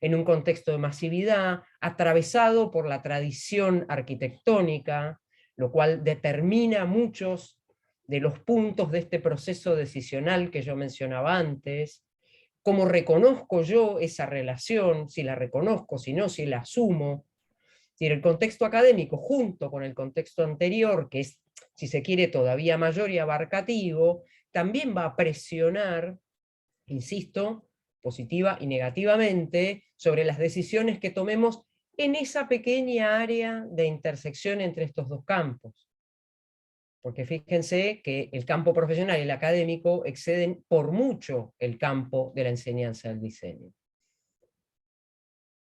En un contexto de masividad, atravesado por la tradición arquitectónica, lo cual determina muchos de los puntos de este proceso decisional que yo mencionaba antes. ¿Cómo reconozco yo esa relación? Si la reconozco, si no, si la asumo. Si el contexto académico, junto con el contexto anterior, que es, si se quiere, todavía mayor y abarcativo, también va a presionar, insisto, positiva y negativamente, sobre las decisiones que tomemos en esa pequeña área de intersección entre estos dos campos. Porque fíjense que el campo profesional y el académico exceden por mucho el campo de la enseñanza del diseño.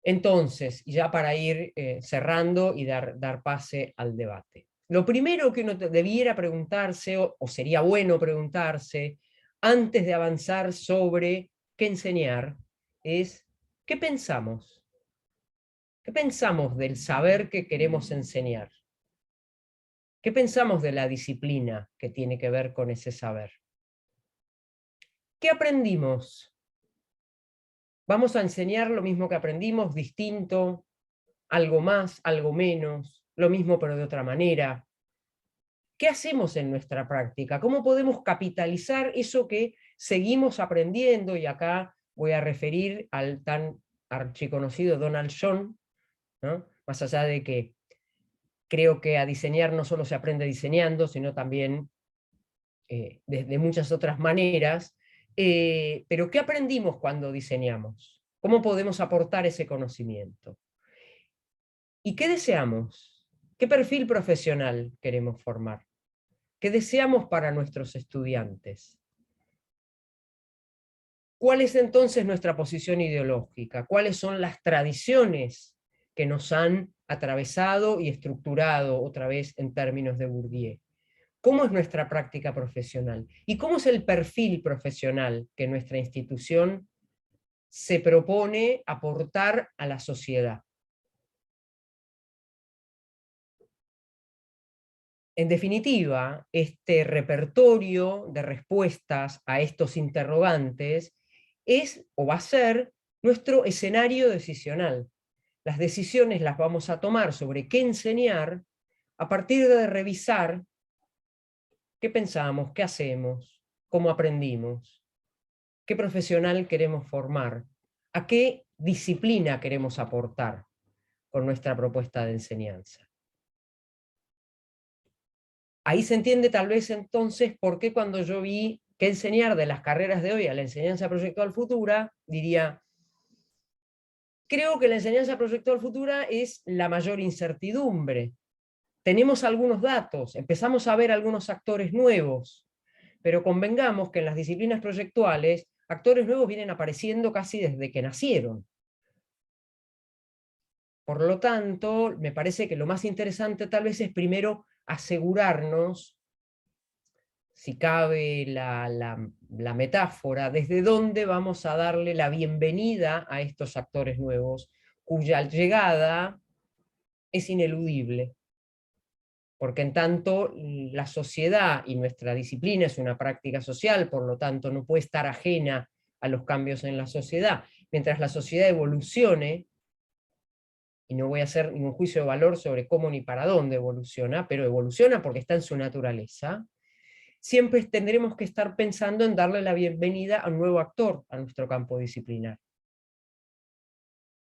Entonces, ya para ir cerrando y dar pase al debate. Lo primero que uno debiera preguntarse, o sería bueno preguntarse, antes de avanzar sobre qué enseñar, es ¿qué pensamos? ¿Qué pensamos del saber que queremos enseñar? ¿Qué pensamos de la disciplina que tiene que ver con ese saber? ¿Qué aprendimos? ¿Vamos a enseñar lo mismo que aprendimos, distinto, algo más, algo menos, lo mismo pero de otra manera? ¿Qué hacemos en nuestra práctica? ¿Cómo podemos capitalizar eso que seguimos aprendiendo? Y acá voy a referir al tan archiconocido Donald John, ¿no? Más allá de que creo que a diseñar no solo se aprende diseñando, sino también de muchas otras maneras. Pero ¿qué aprendimos cuando diseñamos? ¿Cómo podemos aportar ese conocimiento? ¿Y qué deseamos? ¿Qué perfil profesional queremos formar? ¿Qué deseamos para nuestros estudiantes? ¿Cuál es entonces nuestra posición ideológica? ¿Cuáles son las tradiciones que nos han atravesado y estructurado, otra vez en términos de Bourdieu? ¿Cómo es nuestra práctica profesional? ¿Y cómo es el perfil profesional que nuestra institución se propone aportar a la sociedad? En definitiva, este repertorio de respuestas a estos interrogantes es o va a ser nuestro escenario decisional. Las decisiones las vamos a tomar sobre qué enseñar a partir de revisar qué pensamos, qué hacemos, cómo aprendimos, qué profesional queremos formar, a qué disciplina queremos aportar con nuestra propuesta de enseñanza. Ahí se entiende tal vez entonces por qué cuando yo vi qué enseñar de las carreras de hoy a la enseñanza proyectual futura, diría, creo que la enseñanza proyectual futura es la mayor incertidumbre. Tenemos algunos datos, empezamos a ver algunos actores nuevos, pero convengamos que en las disciplinas proyectuales, actores nuevos vienen apareciendo casi desde que nacieron. Por lo tanto, me parece que lo más interesante tal vez es primero asegurarnos, si cabe la metáfora, desde dónde vamos a darle la bienvenida a estos actores nuevos, cuya llegada es ineludible. Porque en tanto la sociedad y nuestra disciplina es una práctica social, por lo tanto no puede estar ajena a los cambios en la sociedad. Mientras la sociedad evolucione, y no voy a hacer ningún juicio de valor sobre cómo ni para dónde evoluciona, pero evoluciona porque está en su naturaleza, siempre tendremos que estar pensando en darle la bienvenida a un nuevo actor a nuestro campo disciplinar.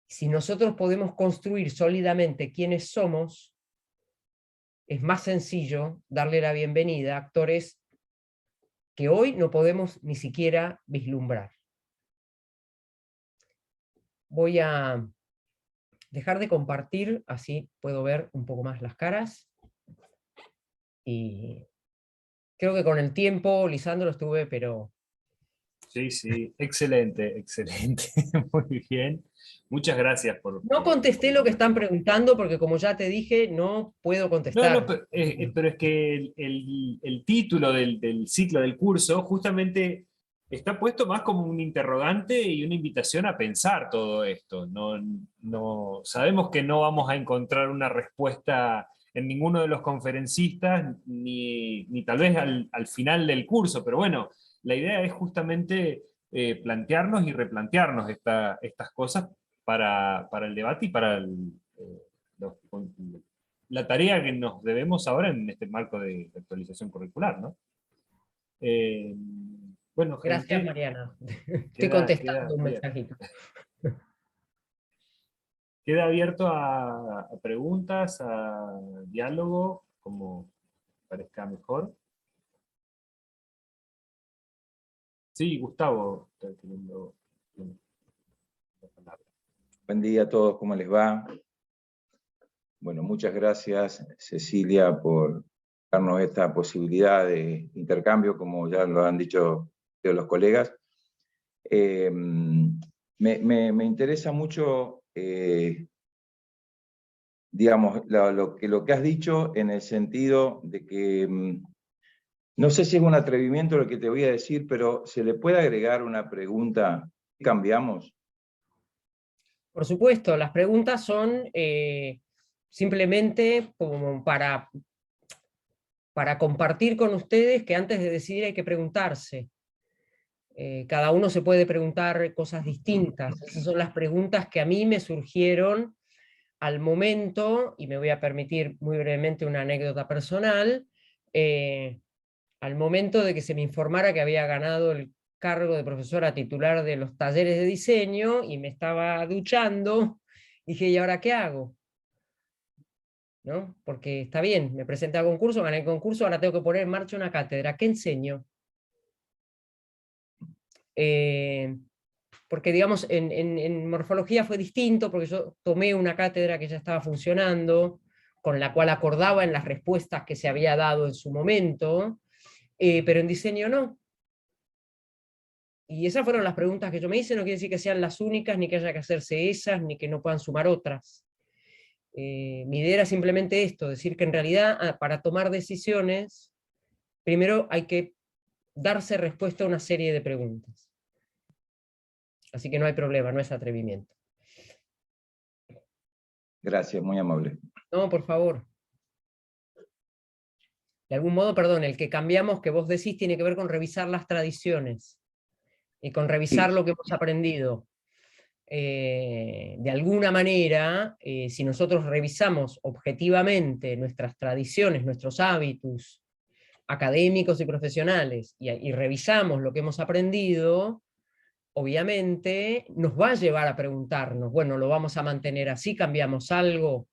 Si nosotros podemos construir sólidamente quiénes somos, es más sencillo darle la bienvenida a actores que hoy no podemos ni siquiera vislumbrar. Voy a dejar de compartir, así puedo ver un poco más las caras. Y creo que con el tiempo, Lisandro, estuve, pero... Sí, sí, excelente, excelente, muy bien. Muchas gracias por... No contesté lo que están preguntando, porque como ya te dije, no puedo contestar. No, pero es que el título del ciclo del curso justamente está puesto más como un interrogante y una invitación a pensar todo esto. Sabemos que no vamos a encontrar una respuesta en ninguno de los conferencistas, ni tal vez al final del curso, pero bueno, la idea es justamente plantearnos y replantearnos estas cosas para el debate y para la tarea que nos debemos ahora en este marco de actualización curricular, ¿no? Bueno, Gracias, gente, Mariana. Estoy contestando un bien. mensajito. Queda abierto a preguntas, a diálogo, como parezca mejor. Sí, Gustavo, está teniendo la palabra. Buen día a todos, ¿cómo les va? Bueno, muchas gracias, Cecilia, por darnos esta posibilidad de intercambio, como ya lo han dicho los colegas. Me interesa mucho, digamos, lo que has dicho en el sentido de que, no sé si es un atrevimiento lo que te voy a decir, pero ¿se le puede agregar una pregunta? ¿Qué cambiamos? Por supuesto, las preguntas son simplemente como para compartir con ustedes que antes de decidir hay que preguntarse. Cada uno se puede preguntar cosas distintas. Esas son las preguntas que a mí me surgieron al momento, y me voy a permitir muy brevemente una anécdota personal, al momento de que se me informara que había ganado el cargo de profesora titular de los talleres de diseño, y me estaba duchando, dije, ¿y ahora qué hago? ¿No? Porque está bien, me presenté a concurso, gané el concurso, ahora tengo que poner en marcha una cátedra. ¿Qué enseño? Porque digamos, en morfología fue distinto, porque yo tomé una cátedra que ya estaba funcionando, con la cual acordaba en las respuestas que se había dado en su momento, pero en diseño no. Y esas fueron las preguntas que yo me hice, no quiere decir que sean las únicas, ni que haya que hacerse esas, ni que no puedan sumar otras. Mi idea era simplemente esto, decir que en realidad para tomar decisiones, primero hay que darse respuesta a una serie de preguntas. Así que no hay problema, no es atrevimiento. Gracias, muy amable. No, por favor. De algún modo, perdón, el que cambiamos que vos decís tiene que ver con revisar las tradiciones y con revisar lo que hemos aprendido. De alguna manera, si nosotros revisamos objetivamente nuestras tradiciones, nuestros hábitos académicos y profesionales, y revisamos lo que hemos aprendido, obviamente nos va a llevar a preguntarnos, bueno, ¿lo vamos a mantener así? ¿Cambiamos algo?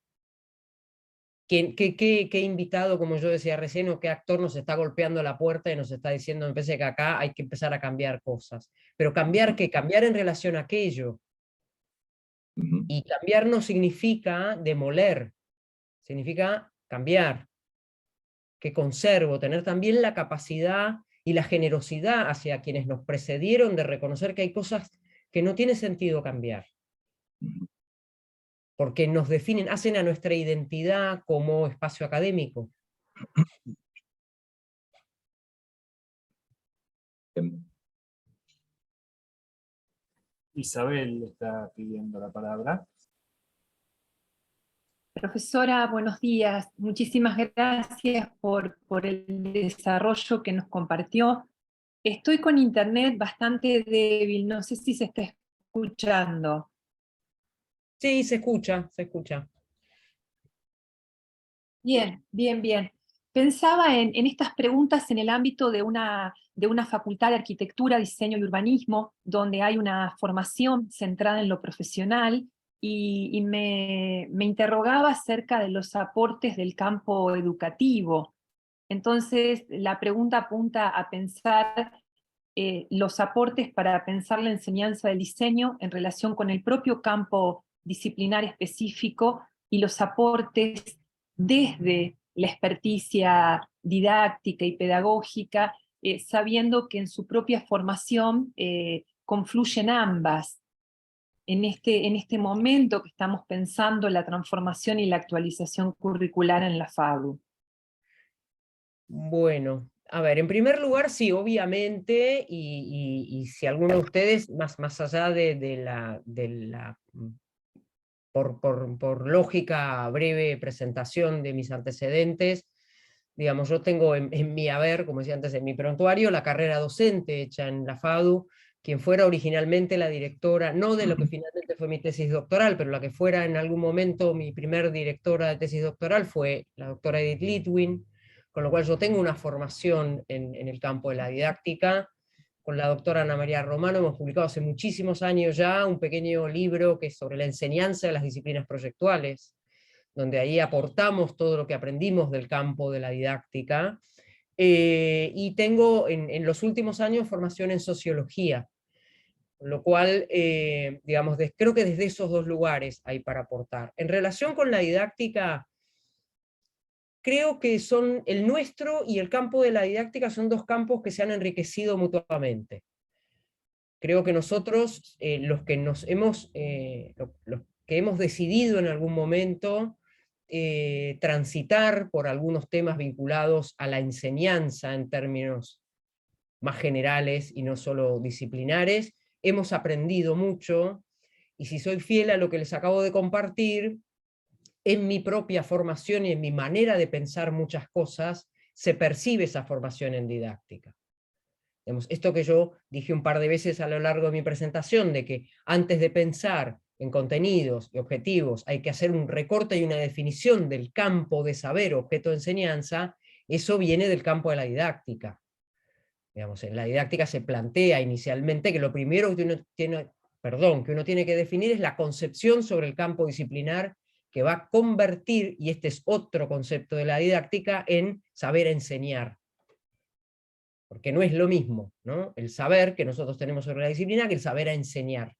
¿Qué invitado, como yo decía recién, o qué actor nos está golpeando la puerta y nos está diciendo, me parece que acá hay que empezar a cambiar cosas? Pero cambiar, ¿qué? Cambiar en relación a aquello. Y cambiar no significa demoler, significa cambiar. Que conservo, tener también la capacidad y la generosidad hacia quienes nos precedieron de reconocer que hay cosas que no tiene sentido cambiar. Porque nos definen, hacen a nuestra identidad como espacio académico. Isabel está pidiendo la palabra. Profesora, buenos días. Muchísimas gracias por el desarrollo que nos compartió. Estoy con internet bastante débil, no sé si se está escuchando. Sí, se escucha, se escucha. Bien, bien, bien. Pensaba en estas preguntas en el ámbito de una facultad de arquitectura, diseño y urbanismo, donde hay una formación centrada en lo profesional, y me interrogaba acerca de los aportes del campo educativo. Entonces, la pregunta apunta a pensar los aportes para pensar la enseñanza del diseño en relación con el propio campo disciplinar específico y los aportes desde la experticia didáctica y pedagógica, sabiendo que en su propia formación confluyen ambas. En este momento que estamos pensando la transformación y la actualización curricular en la FADU. Bueno, a ver, en primer lugar, sí, obviamente, y si alguno de ustedes, más allá por lógica breve presentación de mis antecedentes, digamos, yo tengo en mi haber, como decía antes, en mi prontuario, la carrera docente hecha en la FADU, quien fuera originalmente la directora, no de lo que finalmente fue mi tesis doctoral, pero la que fuera en algún momento mi primer directora de tesis doctoral fue la doctora Edith Litwin, con lo cual yo tengo una formación en el campo de la didáctica. Con la doctora Ana María Romano hemos publicado hace muchísimos años ya un pequeño libro que es sobre la enseñanza de las disciplinas proyectuales, donde ahí aportamos todo lo que aprendimos del campo de la didáctica. Y tengo en los últimos años formación en sociología, con lo cual, digamos, creo que desde esos dos lugares hay para aportar. En relación con la didáctica, creo que son el nuestro y el campo de la didáctica son dos campos que se han enriquecido mutuamente. Creo que nosotros, los que hemos decidido en algún momento transitar por algunos temas vinculados a la enseñanza en términos más generales y no solo disciplinares, hemos aprendido mucho, y si soy fiel a lo que les acabo de compartir, en mi propia formación y en mi manera de pensar muchas cosas, se percibe esa formación en didáctica. Esto que yo dije un par de veces a lo largo de mi presentación, de que antes de pensar en contenidos y objetivos hay que hacer un recorte y una definición del campo de saber, objeto de enseñanza, eso viene del campo de la didáctica. Digamos, en la didáctica se plantea inicialmente que lo primero que uno tiene que definir es la concepción sobre el campo disciplinar que va a convertir, y este es otro concepto de la didáctica, en saber enseñar. Porque no es lo mismo, ¿no?, el saber que nosotros tenemos sobre la disciplina que el saber a enseñar.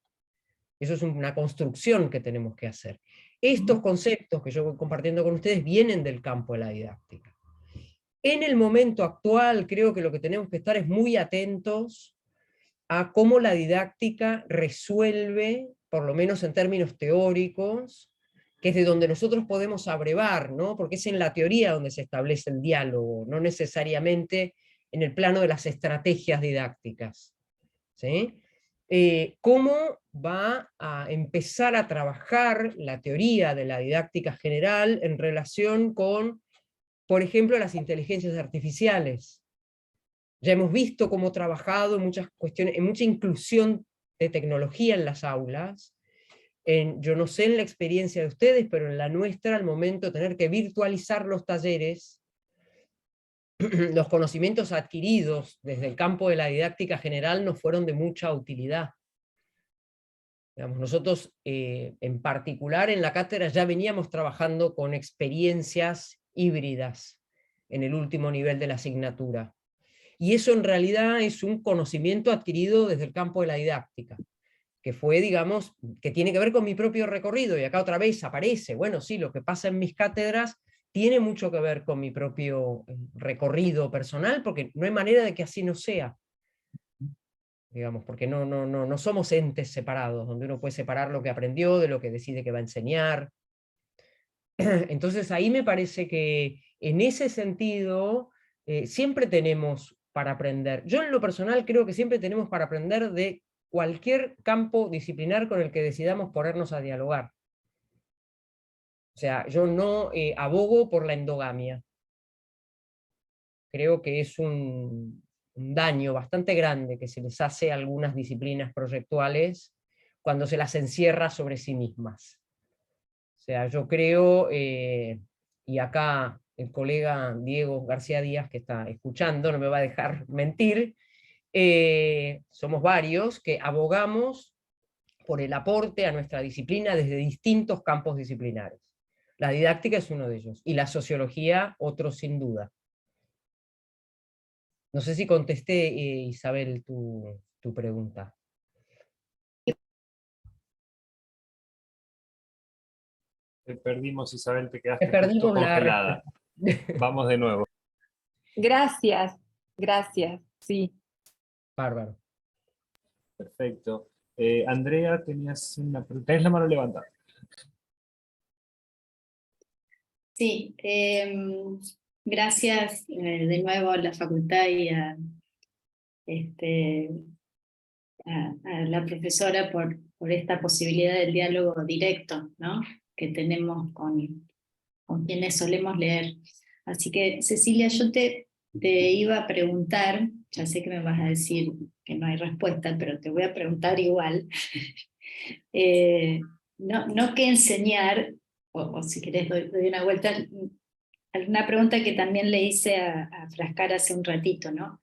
Eso es una construcción que tenemos que hacer. Estos conceptos que yo voy compartiendo con ustedes vienen del campo de la didáctica. En el momento actual creo que lo que tenemos que estar es muy atentos a cómo la didáctica resuelve, por lo menos en términos teóricos, que es de donde nosotros podemos abrevar, ¿no? Porque es en la teoría donde se establece el diálogo, no necesariamente en el plano de las estrategias didácticas, ¿sí? ¿Cómo va a empezar a trabajar la teoría de la didáctica general en relación con, por ejemplo, las inteligencias artificiales? Ya hemos visto cómo ha trabajado en muchas cuestiones, en mucha inclusión de tecnología en las aulas. Yo no sé en la experiencia de ustedes, pero en la nuestra, al momento de tener que virtualizar los talleres, los conocimientos adquiridos desde el campo de la didáctica general nos fueron de mucha utilidad. Digamos, nosotros, en particular en la cátedra, ya veníamos trabajando con experiencias híbridas en el último nivel de la asignatura. Y eso en realidad es un conocimiento adquirido desde el campo de la didáctica, que fue, digamos, que tiene que ver con mi propio recorrido, y acá otra vez aparece, bueno, sí, lo que pasa en mis cátedras tiene mucho que ver con mi propio recorrido personal, porque no hay manera de que así no sea. Digamos, porque no somos entes separados, donde uno puede separar lo que aprendió de lo que decide que va a enseñar. Entonces ahí me parece que en ese sentido siempre tenemos para aprender. Yo en lo personal creo que siempre tenemos para aprender de cualquier campo disciplinar con el que decidamos ponernos a dialogar. O sea, yo no abogo por la endogamia. Creo que es un daño bastante grande que se les hace a algunas disciplinas proyectuales cuando se las encierra sobre sí mismas. O sea, yo creo, y acá el colega Diego García Díaz, que está escuchando, no me va a dejar mentir, somos varios que abogamos por el aporte a nuestra disciplina desde distintos campos disciplinares. La didáctica es uno de ellos, y la sociología otro sin duda. No sé si contesté, Isabel, tu pregunta. Te perdimos, Isabel, te quedaste Te perdimos justo congelada. Vamos de nuevo. Gracias, gracias, sí. Bárbaro. Perfecto. Andrea, tenés la mano levantada. Sí, gracias de nuevo a la facultad y a la profesora por esta posibilidad del diálogo directo, ¿no? Que tenemos con quienes solemos leer. Así que, Cecilia, yo te iba a preguntar, ya sé que me vas a decir que no hay respuesta, pero te voy a preguntar igual, no qué enseñar, o si querés doy una vuelta, una pregunta que también le hice a Frascar hace un ratito, ¿no?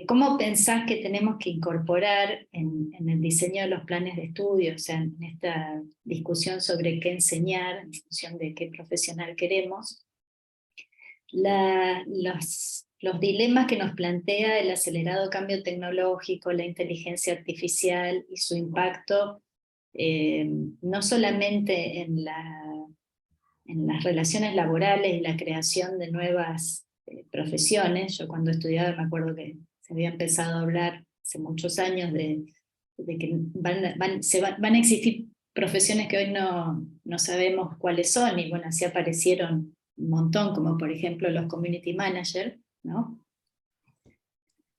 ¿Cómo pensás que tenemos que incorporar en el diseño de los planes de estudio, o sea, en esta discusión sobre qué enseñar, en función de qué profesional queremos, los dilemas que nos plantea el acelerado cambio tecnológico, la inteligencia artificial y su impacto, no solamente en las relaciones laborales y la creación de nuevas profesiones? Yo cuando estudiaba me acuerdo que se había empezado a hablar hace muchos años de que van a existir profesiones que hoy no sabemos cuáles son, y bueno, así aparecieron un montón, como por ejemplo los community managers, ¿no?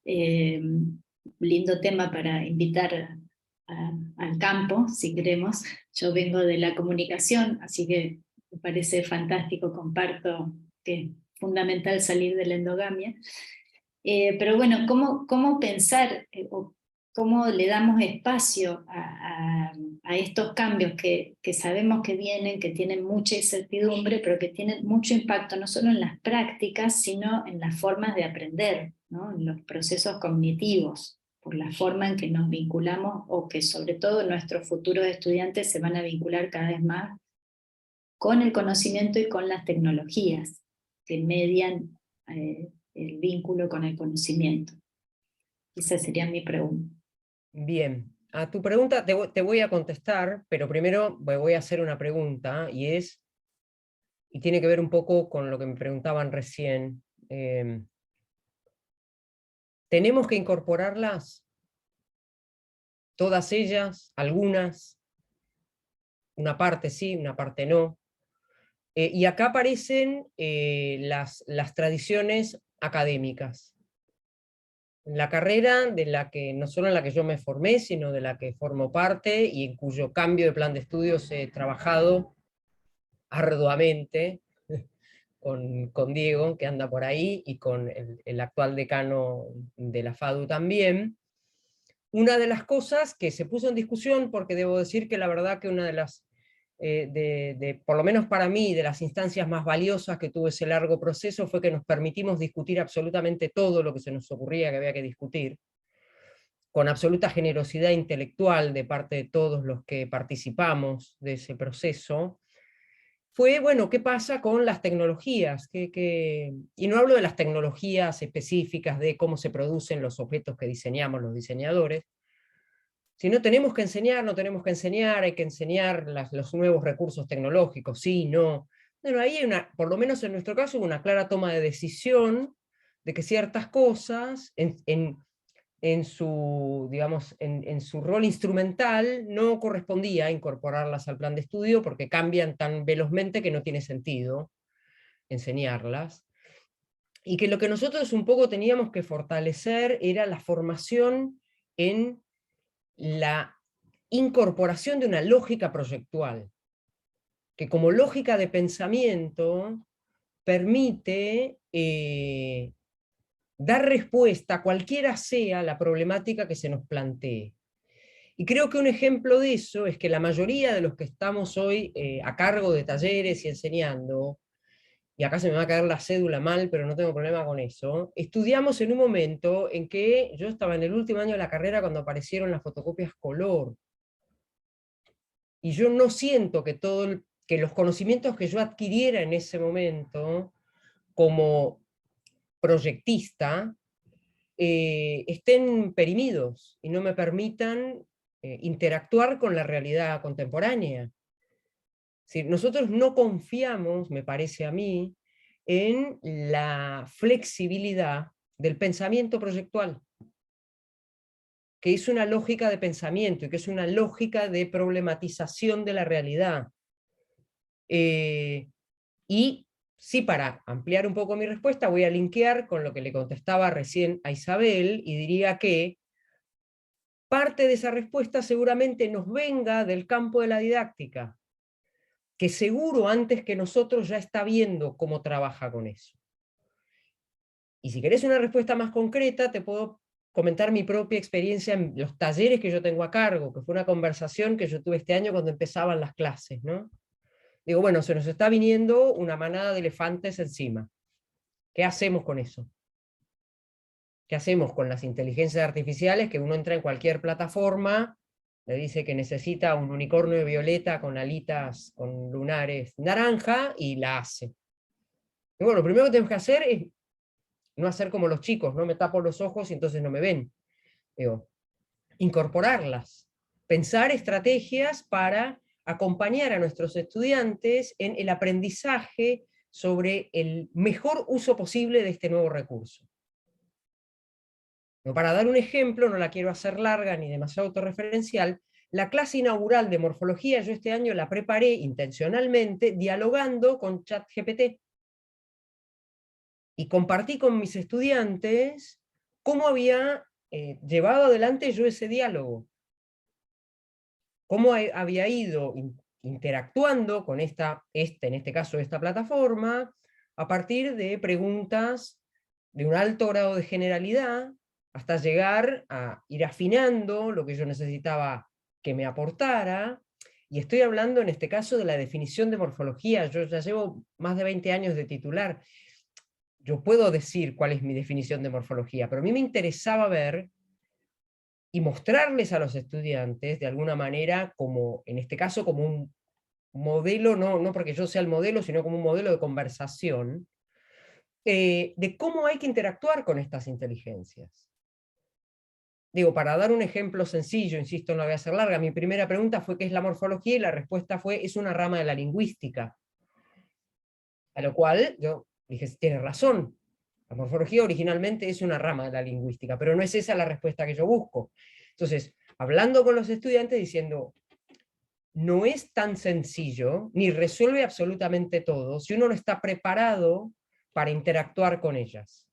Lindo tema para invitar al campo, si queremos. Yo vengo de la comunicación, así que me parece fantástico, comparto que es fundamental salir de la endogamia. Pero bueno, ¿cómo pensar o cómo le damos espacio a estos cambios que sabemos que vienen, que tienen mucha incertidumbre, pero que tienen mucho impacto no solo en las prácticas, sino en las formas de aprender, ¿no? En los procesos cognitivos, por la forma en que nos vinculamos, o que sobre todo nuestros futuros estudiantes se van a vincular cada vez más con el conocimiento y con las tecnologías que median el vínculo con el conocimiento. Esa sería mi pregunta. Bien, a tu pregunta te voy a contestar, pero primero voy a hacer una pregunta, y tiene que ver un poco con lo que me preguntaban recién. ¿Tenemos que incorporarlas? ¿Todas ellas? ¿Algunas? Una parte sí, una parte no. Y acá aparecen las tradiciones académicas. La carrera de la que, no solo en la que yo me formé, sino de la que formo parte y en cuyo cambio de plan de estudios he trabajado arduamente con Diego, que anda por ahí, y con el actual decano de la FADU también. Una de las cosas que se puso en discusión, porque debo decir que la verdad que una de las, por lo menos para mí, de las instancias más valiosas que tuvo ese largo proceso, fue que nos permitimos discutir absolutamente todo lo que se nos ocurría que había que discutir, con absoluta generosidad intelectual de parte de todos los que participamos de ese proceso. Fue, bueno, ¿qué pasa con las tecnologías? Y no hablo de las tecnologías específicas de cómo se producen los objetos que diseñamos los diseñadores, sino tenemos que enseñar, no tenemos que enseñar, hay que enseñar los nuevos recursos tecnológicos, sí, no. Bueno, ahí hay por lo menos en nuestro caso, una clara toma de decisión de que ciertas cosas, en su, digamos, en su rol instrumental, no correspondía incorporarlas al plan de estudio porque cambian tan velozmente que no tiene sentido enseñarlas. Y que lo que nosotros un poco teníamos que fortalecer era la formación en la incorporación de una lógica proyectual, que como lógica de pensamiento permite dar respuesta a cualquiera sea la problemática que se nos plantee. Y creo que un ejemplo de eso es que la mayoría de los que estamos hoy a cargo de talleres y enseñando, y acá se me va a caer la cédula mal, pero no tengo problema con eso, estudiamos en un momento en que yo estaba en el último año de la carrera cuando aparecieron las fotocopias color. Y yo no siento que, que los conocimientos que yo adquiriera en ese momento como proyectista estén perimidos y no me permitan interactuar con la realidad contemporánea. Es decir, nosotros no confiamos, me parece a mí, en la flexibilidad del pensamiento proyectual, que es una lógica de pensamiento y que es una lógica de problematización de la realidad. Y sí, para ampliar un poco mi respuesta, voy a linkear con lo que le contestaba recién a Isabel, y diría que parte de esa respuesta seguramente nos venga del campo de la didáctica, que seguro antes que nosotros ya está viendo cómo trabaja con eso. Y si querés una respuesta más concreta, te puedo comentar mi propia experiencia en los talleres que yo tengo a cargo, que fue una conversación que yo tuve este año cuando empezaban las clases, ¿no? Digo, bueno, se nos está viniendo una manada de elefantes encima. ¿Qué hacemos con eso? ¿Qué hacemos con las inteligencias artificiales que uno entra en cualquier plataforma, le dice que necesita un unicornio violeta con alitas, con lunares naranja, y la hace? Y bueno, lo primero que tenemos que hacer es no hacer como los chicos, no me tapo los ojos y entonces no me ven. Digo, incorporarlas, pensar estrategias para acompañar a nuestros estudiantes en el aprendizaje sobre el mejor uso posible de este nuevo recurso. No, para dar un ejemplo, no la quiero hacer larga ni demasiado autorreferencial, la clase inaugural de morfología yo este año la preparé intencionalmente dialogando con ChatGPT. Y compartí con mis estudiantes cómo había llevado adelante yo ese diálogo. Cómo había ido interactuando con en este caso, esta plataforma, a partir de preguntas de un alto grado de generalidad, hasta llegar a ir afinando lo que yo necesitaba que me aportara. Y estoy hablando en este caso de la definición de morfología. Yo ya llevo más de 20 años de titular. Yo puedo decir cuál es mi definición de morfología, pero a mí me interesaba ver y mostrarles a los estudiantes, de alguna manera, como, en este caso, como un modelo, no porque yo sea el modelo, sino como un modelo de conversación, de cómo hay que interactuar con estas inteligencias. digo, para dar un ejemplo sencillo, insisto, no la voy a hacer larga, mi primera pregunta fue ¿qué es la morfología? Y la respuesta fue, es una rama de la lingüística. A lo cual yo dije, tiene razón, la morfología originalmente es una rama de la lingüística, pero no es esa la respuesta que yo busco. Entonces, hablando con los estudiantes diciendo, no es tan sencillo, ni resuelve absolutamente todo, si uno no está preparado para interactuar con ellas.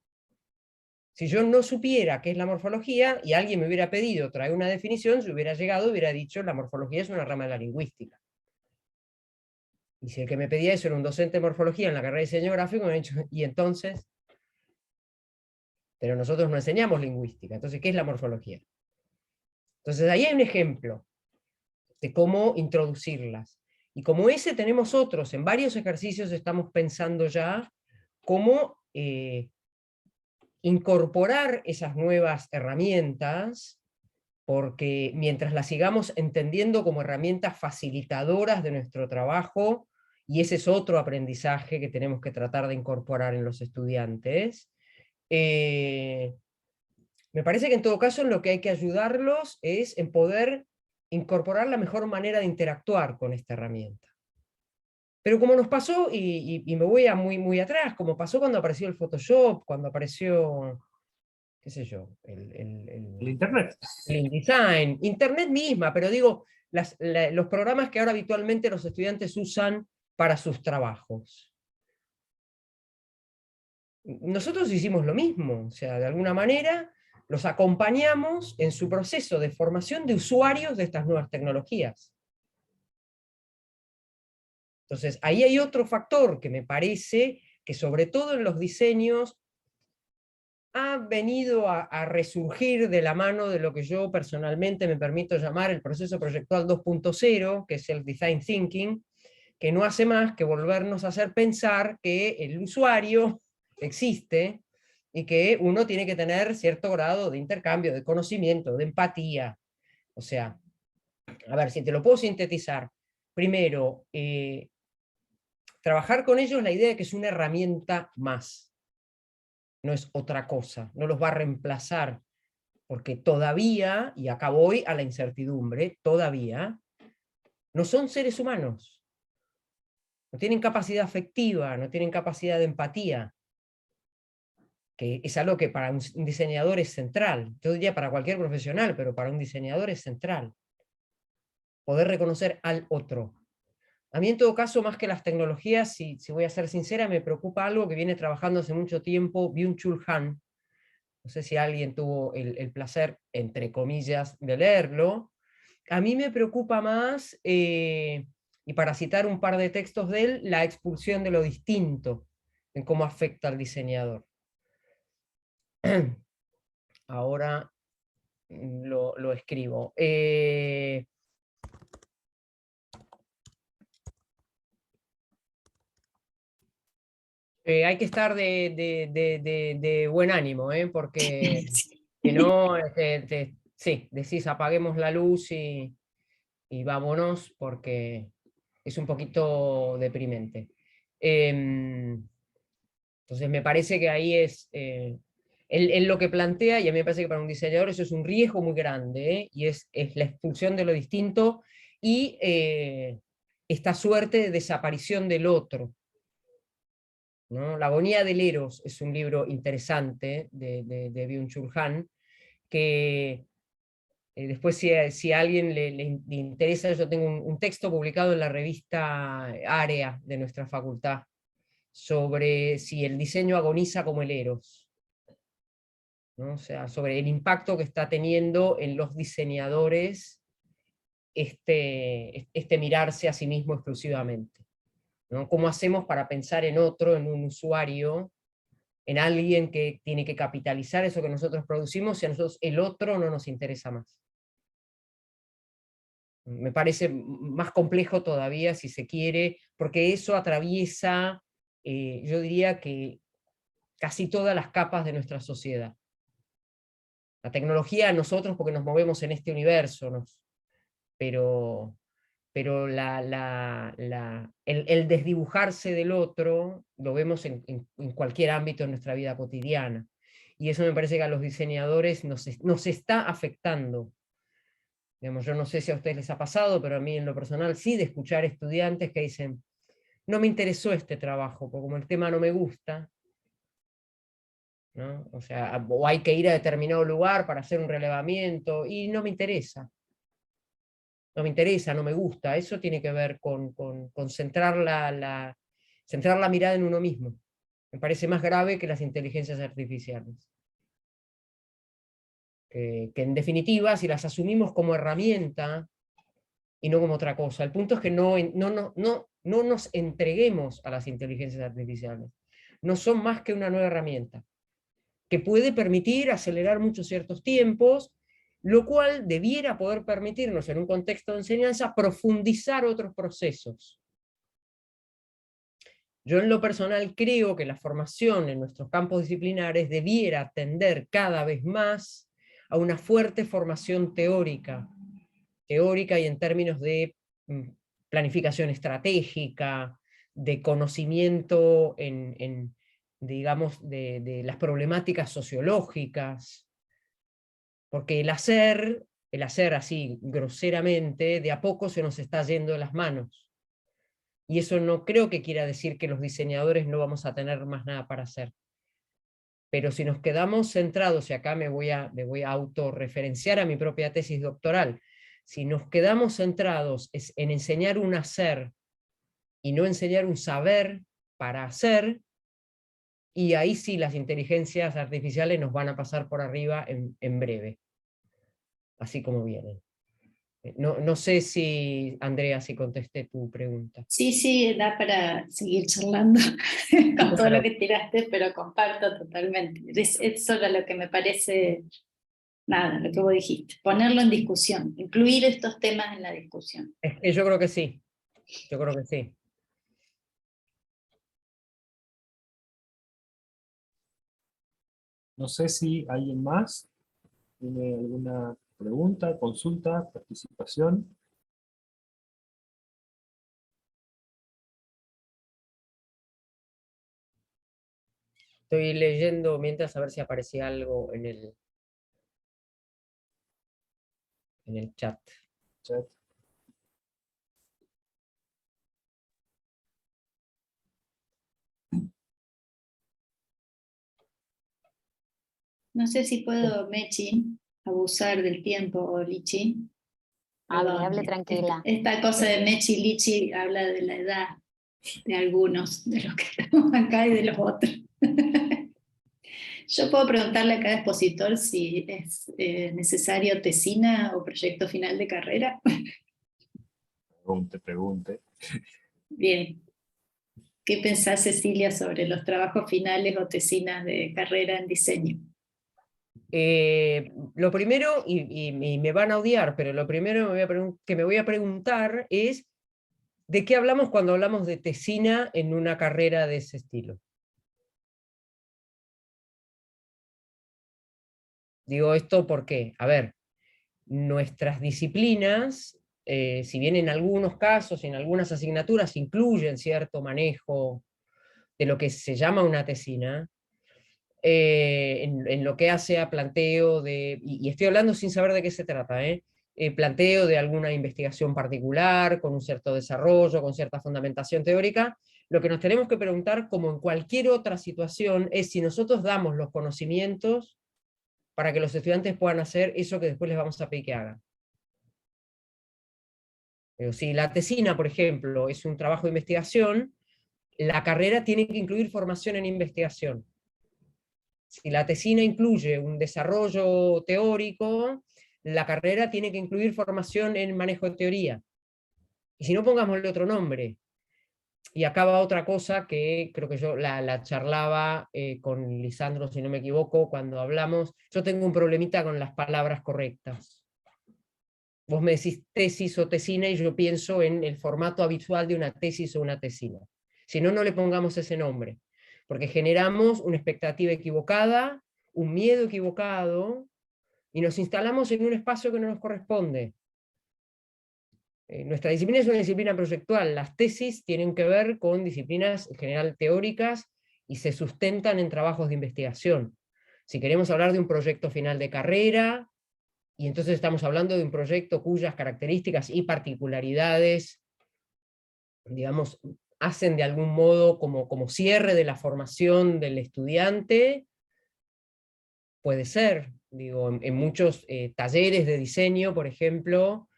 Si yo no supiera qué es la morfología y alguien me hubiera pedido traer una definición, si hubiera llegado y hubiera dicho la morfología es una rama de la lingüística. Y si el que me pedía eso era un docente de morfología en la carrera de diseño gráfico, me ha dicho, ¿y entonces? Pero nosotros no enseñamos lingüística, entonces, ¿qué es la morfología? Entonces ahí hay un ejemplo de cómo introducirlas. Y como ese tenemos otros, en varios ejercicios estamos pensando ya cómo incorporar esas nuevas herramientas, porque mientras las sigamos entendiendo como herramientas facilitadoras de nuestro trabajo, y ese es otro aprendizaje que tenemos que tratar de incorporar en los estudiantes, me parece que en todo caso en lo que hay que ayudarlos es en poder incorporar la mejor manera de interactuar con esta herramienta. Pero como nos pasó, y me voy a muy atrás, como pasó cuando apareció el Photoshop, cuando apareció, qué sé yo, El Internet. el InDesign, Internet misma, pero digo, los programas que ahora habitualmente los estudiantes usan para sus trabajos. Nosotros hicimos lo mismo, o sea, de alguna manera los acompañamos en su proceso de formación de usuarios de estas nuevas tecnologías. Entonces, ahí hay otro factor que me parece que sobre todo en los diseños ha venido a resurgir de la mano de lo que yo personalmente me permito llamar el proceso proyectual 2.0, que es el design thinking, que no hace más que volvernos a hacer pensar que el usuario existe y que uno tiene que tener cierto grado de intercambio, de conocimiento, de empatía. O sea, a ver, si te lo puedo sintetizar. Primero, trabajar con ellos la idea de que es una herramienta más. No es otra cosa, no los va a reemplazar, porque todavía, y acá voy a la incertidumbre, todavía no son seres humanos. No tienen capacidad afectiva, no tienen capacidad de empatía, que es algo que para un diseñador es central. Yo diría para cualquier profesional, pero para un diseñador es central. Poder reconocer al otro. A mí en todo caso, más que las tecnologías, si voy a ser sincera, me preocupa algo que viene trabajando hace mucho tiempo Byung-Chul Han. No sé si alguien tuvo el placer, entre comillas, de leerlo. A mí me preocupa más, y para citar un par de textos de él, la expulsión de lo distinto, en cómo afecta al diseñador. Ahora lo escribo. Hay que estar de buen ánimo, porque si no, sí, decís apaguemos la luz y vámonos, porque es un poquito deprimente. Entonces me parece que ahí es, él lo que plantea, y a mí me parece que para un diseñador eso es un riesgo muy grande, y es la expulsión de lo distinto y esta suerte de desaparición del otro, ¿no? La agonía del Eros es un libro interesante de Byung-Chul Han, que después si a alguien le interesa, yo tengo un texto publicado en la revista Área de nuestra facultad, sobre si el diseño agoniza como el Eros, ¿no? O sea, sobre el impacto que está teniendo en los diseñadores este mirarse a sí mismo exclusivamente, ¿no? ¿Cómo hacemos para pensar en otro, en un usuario, en alguien que tiene que capitalizar eso que nosotros producimos, si a nosotros el otro no nos interesa más? Me parece más complejo todavía, si se quiere, porque eso atraviesa, yo diría que casi todas las capas de nuestra sociedad. La tecnología a nosotros porque nos movemos en este universo, pero el desdibujarse del otro lo vemos en cualquier ámbito de nuestra vida cotidiana. y eso me parece que a los diseñadores nos está afectando. Digamos, yo no sé si a ustedes les ha pasado, pero a mí en lo personal sí, de escuchar estudiantes que dicen, no me interesó este trabajo, porque como el tema no me gusta, ¿no? O sea, o hay que ir a determinado lugar para hacer un relevamiento, y no me interesa. No me interesa, no me gusta. Eso tiene que ver con centrar centrar la mirada en uno mismo. Me parece más grave que las inteligencias artificiales. Que en definitiva, si las asumimos como herramienta y no como otra cosa, el punto es que no nos entreguemos a las inteligencias artificiales. No son más que una nueva herramienta, que puede permitir acelerar muchos ciertos tiempos, lo cual debiera poder permitirnos en un contexto de enseñanza profundizar otros procesos. Yo en lo personal creo que la formación en nuestros campos disciplinares debiera tender cada vez más a una fuerte formación teórica y en términos de planificación estratégica, de conocimiento digamos, de las problemáticas sociológicas, porque el hacer así groseramente, de a poco se nos está yendo de las manos. Y eso no creo que quiera decir que los diseñadores no vamos a tener más nada para hacer. Pero si nos quedamos centrados, y acá me voy a autorreferenciar a mi propia tesis doctoral, si nos quedamos centrados en enseñar un hacer y no enseñar un saber para hacer, y ahí sí las inteligencias artificiales nos van a pasar por arriba en breve, así como vienen. No sé si, Andrea, si contesté tu pregunta. Sí, da para seguir charlando con todo lo que tiraste, pero comparto totalmente. Es solo lo que me parece, nada, lo que vos dijiste, ponerlo en discusión, incluir estos temas en la discusión. Yo creo que sí, yo creo que sí. No sé si alguien más tiene alguna pregunta, consulta, participación. Estoy leyendo mientras a ver si aparecía algo en el chat. No sé si puedo, Mechi, abusar del tiempo, o Lichi. Hable tranquila. Esta cosa de Mechi y Lichi habla de la edad de algunos, de los que estamos acá y de los otros. Yo puedo preguntarle a cada expositor si es necesario tesina o proyecto final de carrera. Pregunte. Bien. ¿Qué pensás, Cecilia, sobre los trabajos finales o tesinas de carrera en diseño? Lo primero, y me van a odiar, pero lo primero que me voy a preguntar es ¿de qué hablamos cuando hablamos de tesina en una carrera de ese estilo? Digo esto porque, a ver, nuestras disciplinas, si bien en algunos casos, en algunas asignaturas incluyen cierto manejo de lo que se llama una tesina, en lo que hace a planteo y estoy hablando sin saber de qué se trata, planteo de alguna investigación particular, con un cierto desarrollo, con cierta fundamentación teórica, lo que nos tenemos que preguntar, como en cualquier otra situación, es si nosotros damos los conocimientos para que los estudiantes puedan hacer eso que después les vamos a pedir que hagan. Pero si la tesina, por ejemplo, es un trabajo de investigación, la carrera tiene que incluir formación en investigación. Si la tesina incluye un desarrollo teórico, la carrera tiene que incluir formación en manejo de teoría. Y si no, pongámosle otro nombre. Y acá va otra cosa que creo que yo la charlaba con Lisandro, si no me equivoco, cuando hablamos. Yo tengo un problemita con las palabras correctas. Vos me decís tesis o tesina y yo pienso en el formato habitual de una tesis o una tesina. Si no, no le pongamos ese nombre, porque generamos una expectativa equivocada, un miedo equivocado, y nos instalamos en un espacio que no nos corresponde. Nuestra disciplina es una disciplina proyectual, las tesis tienen que ver con disciplinas en general teóricas y se sustentan en trabajos de investigación. si queremos hablar de un proyecto final de carrera, y entonces estamos hablando de un proyecto cuyas características y particularidades, digamos, hacen de algún modo como cierre de la formación del estudiante, puede ser. Digo, en muchos talleres de diseño, por ejemplo,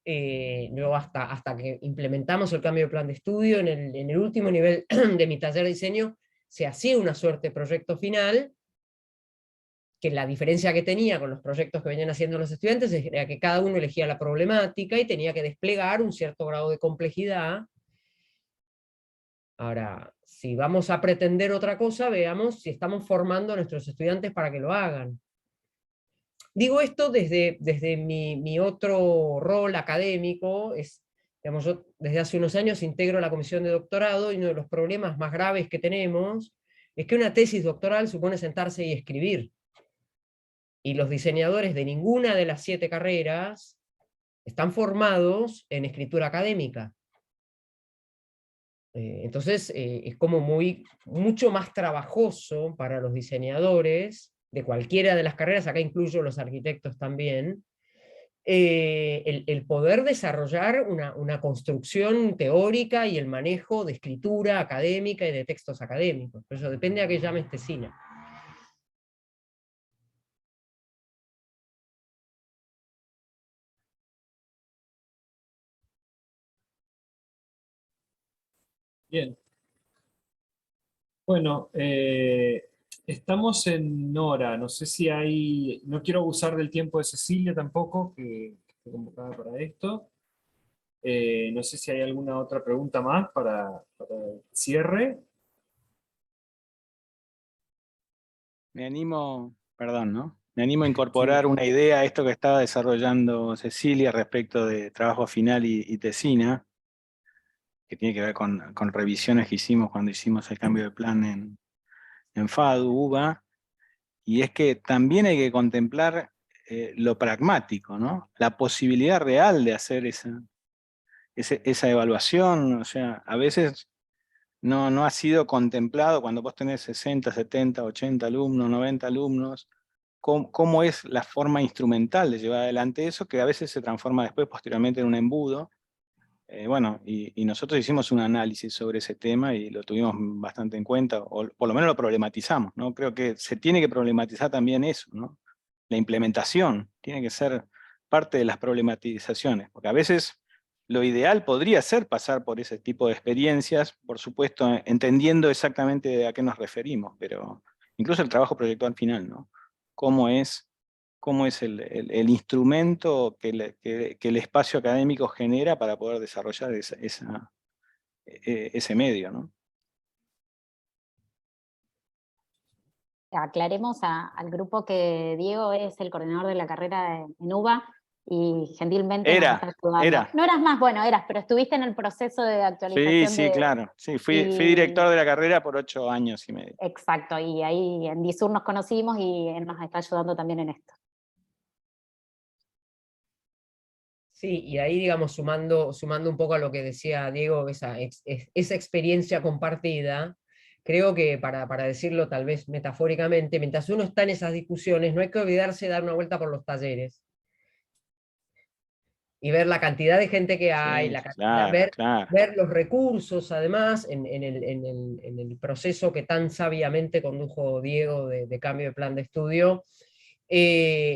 yo hasta que implementamos el cambio de plan de estudio, en el último nivel de mi taller de diseño, se hacía una suerte de proyecto final, que la diferencia que tenía con los proyectos que venían haciendo los estudiantes era que cada uno elegía la problemática y tenía que desplegar un cierto grado de complejidad. Ahora, si vamos a pretender otra cosa, veamos si estamos formando a nuestros estudiantes para que lo hagan. Digo esto desde mi otro rol académico, digamos, yo desde hace unos años integro la comisión de doctorado, y uno de los problemas más graves que tenemos es que una tesis doctoral supone sentarse y escribir. Y los diseñadores de ninguna de las 7 carreras están formados en escritura académica. Entonces es como mucho más trabajoso para los diseñadores de cualquiera de las carreras, acá incluyo los arquitectos también, el poder desarrollar una construcción teórica y el manejo de escritura académica y de textos académicos. Pero eso depende a qué llames tesina. Bien. Bueno, estamos en hora. No sé si hay... No quiero abusar del tiempo de Cecilia tampoco, que está convocada para esto. No sé si hay alguna otra pregunta más para el cierre. Me animo, perdón, ¿no? Me animo a incorporar una idea a esto que estaba desarrollando Cecilia respecto de trabajo final y tesina, que tiene que ver con revisiones que hicimos cuando hicimos el cambio de plan en FADU, UBA, y es que también hay que contemplar lo pragmático, ¿no? La posibilidad real de hacer esa evaluación. O sea, a veces no ha sido contemplado cuando vos tenés 60, 70, 80 alumnos, 90 alumnos, cómo es la forma instrumental de llevar adelante eso, que a veces se transforma después, posteriormente, en un embudo. Bueno, y nosotros hicimos un análisis sobre ese tema y lo tuvimos bastante en cuenta, o por lo menos lo problematizamos, ¿no? Creo que se tiene que problematizar también eso, ¿no? La implementación tiene que ser parte de las problematizaciones, porque a veces lo ideal podría ser pasar por ese tipo de experiencias, por supuesto, entendiendo exactamente a qué nos referimos, pero incluso el trabajo proyectual final, ¿no? ¿Cómo es el instrumento que el espacio académico genera para poder desarrollar ese medio, ¿no? Aclaremos al grupo que Diego es el coordinador de la carrera en UBA y gentilmente nos está ayudando. No eras más, bueno, pero estuviste en el proceso de actualización. Sí, claro. Sí, fui director de la carrera por 8 años y medio. Exacto, y ahí en DISUR nos conocimos y él nos está ayudando también en esto. Sí, y ahí, digamos, sumando un poco a lo que decía Diego, esa experiencia compartida, creo que para decirlo tal vez metafóricamente, mientras uno está en esas discusiones, no hay que olvidarse de dar una vuelta por los talleres y ver la cantidad de gente que hay, ver los recursos, además, en el proceso que tan sabiamente condujo Diego de cambio de plan de estudio.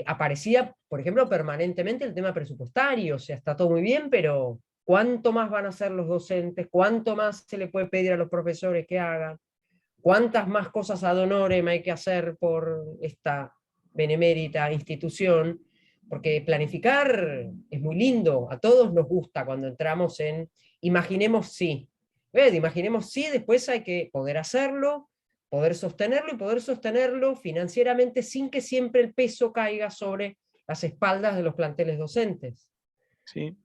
Aparecía, por ejemplo, permanentemente el tema presupuestario. O sea, está todo muy bien, pero ¿cuánto más van a hacer los docentes? ¿Cuánto más se le puede pedir a los profesores que hagan? ¿Cuántas más cosas ad honorem hay que hacer por esta benemérita institución? Porque planificar es muy lindo, a todos nos gusta cuando entramos en imaginemos sí. Imaginemos sí, después hay que poder hacerlo, poder sostenerlo y poder sostenerlo financieramente sin que siempre el peso caiga sobre las espaldas de los planteles docentes. Sí,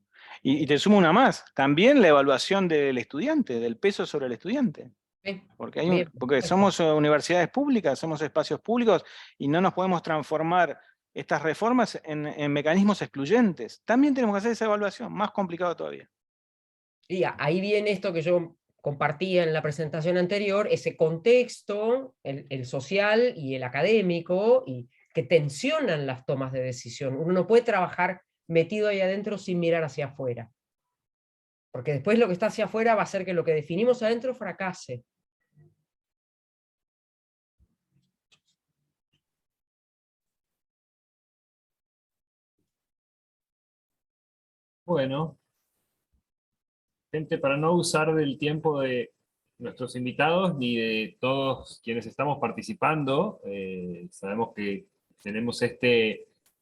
y te sumo una más, también la evaluación del estudiante, del peso sobre el estudiante. Porque somos universidades públicas, somos espacios públicos y no nos podemos transformar estas reformas en mecanismos excluyentes. También tenemos que hacer esa evaluación, más complicado todavía. Y ahí viene esto que yo compartía en la presentación anterior, ese contexto, el social y el académico, y que tensionan las tomas de decisión. Uno no puede trabajar metido ahí adentro sin mirar hacia afuera. Porque después lo que está hacia afuera va a hacer que lo que definimos adentro fracase. Bueno, gente, para no usar del tiempo de nuestros invitados ni de todos quienes estamos participando, sabemos que tenemos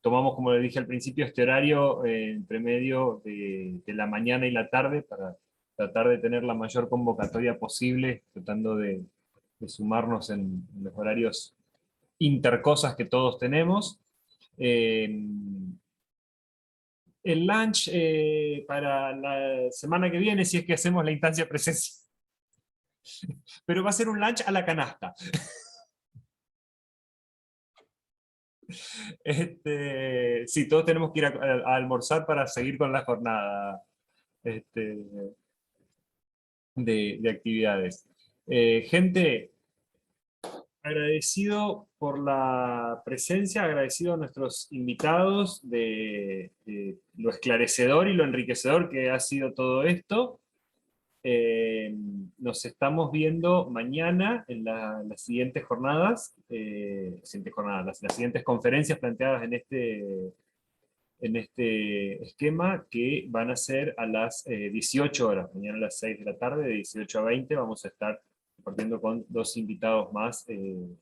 tomamos, como le dije al principio, este horario entre medio de la mañana y la tarde para tratar de tener la mayor convocatoria posible, tratando de sumarnos en los horarios intercosas que todos tenemos. El lunch para la semana que viene, si es que hacemos la instancia presencial. Pero va a ser un lunch a la canasta. Sí, todos tenemos que ir a almorzar para seguir con la jornada de actividades. Gente, agradecido por la presencia, agradecido a nuestros invitados de lo esclarecedor y lo enriquecedor que ha sido todo esto. Nos estamos viendo mañana en las siguientes jornadas, las siguientes conferencias planteadas en este esquema, que van a ser a las 18 horas, mañana a las 6 de la tarde, de 18 a 20, vamos a estar compartiendo con 2 invitados más en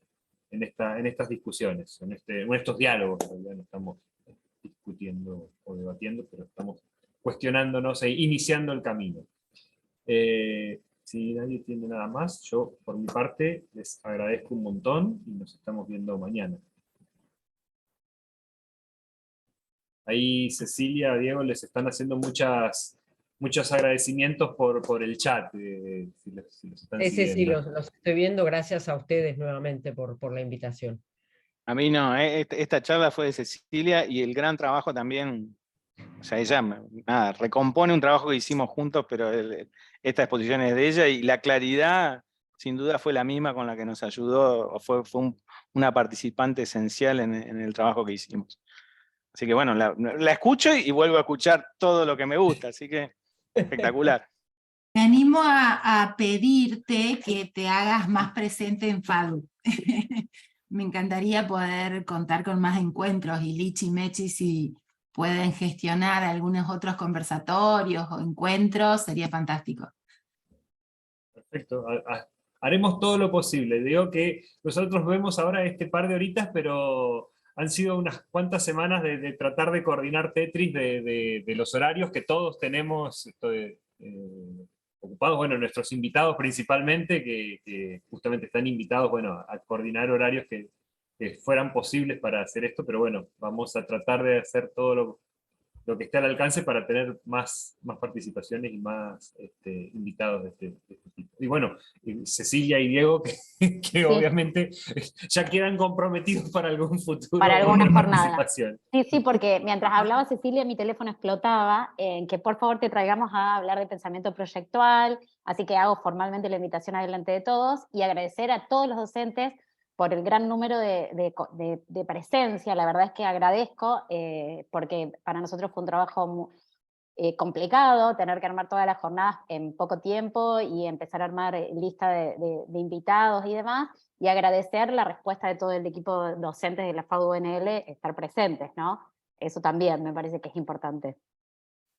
estas discusiones, en estos diálogos. Ya no estamos discutiendo o debatiendo, pero estamos cuestionándonos e iniciando el camino. Si nadie tiene nada más, yo por mi parte les agradezco un montón y nos estamos viendo mañana. Ahí Cecilia, Diego, les están haciendo muchos agradecimientos por el chat. Si los están Sí, siguiendo. los estoy viendo, gracias a ustedes nuevamente por la invitación. A mí no, esta charla fue de Cecilia y el gran trabajo también, o sea, ella nada, recompone un trabajo que hicimos juntos, pero esta exposición es de ella y la claridad sin duda fue la misma con la que nos ayudó, o fue una participante esencial en el trabajo que hicimos. Así que bueno, la escucho y vuelvo a escuchar todo lo que me gusta, así que espectacular. Me animo a pedirte que te hagas más presente en FADU. Me encantaría poder contar con más encuentros, y Lichi y Mechi, si pueden gestionar algunos otros conversatorios o encuentros, sería fantástico. Perfecto. Haremos todo lo posible. Digo que nosotros vemos ahora este par de horitas, pero han sido unas cuantas semanas de tratar de coordinar Tetris de los horarios que todos tenemos ocupados. Bueno, nuestros invitados principalmente, que justamente están invitados, bueno, a coordinar horarios que fueran posibles para hacer esto, pero bueno, vamos a tratar de hacer todo lo que esté al alcance para tener más participaciones y más invitados de este tipo. Y bueno, Cecilia y Diego, que Sí. obviamente ya quedan comprometidos para algún futuro Para alguna jornada. participación. Sí, porque mientras hablaba Cecilia, mi teléfono explotaba, en que por favor te traigamos a hablar de pensamiento proyectual, así que hago formalmente la invitación adelante de todos, y agradecer a todos los docentes por el gran número de presencia. La verdad es que agradezco, porque para nosotros fue un trabajo muy complicado, tener que armar todas las jornadas en poco tiempo y empezar a armar lista de invitados y demás, y agradecer la respuesta de todo el equipo docente de la FADU-UNL estar presentes, ¿no? Eso también me parece que es importante.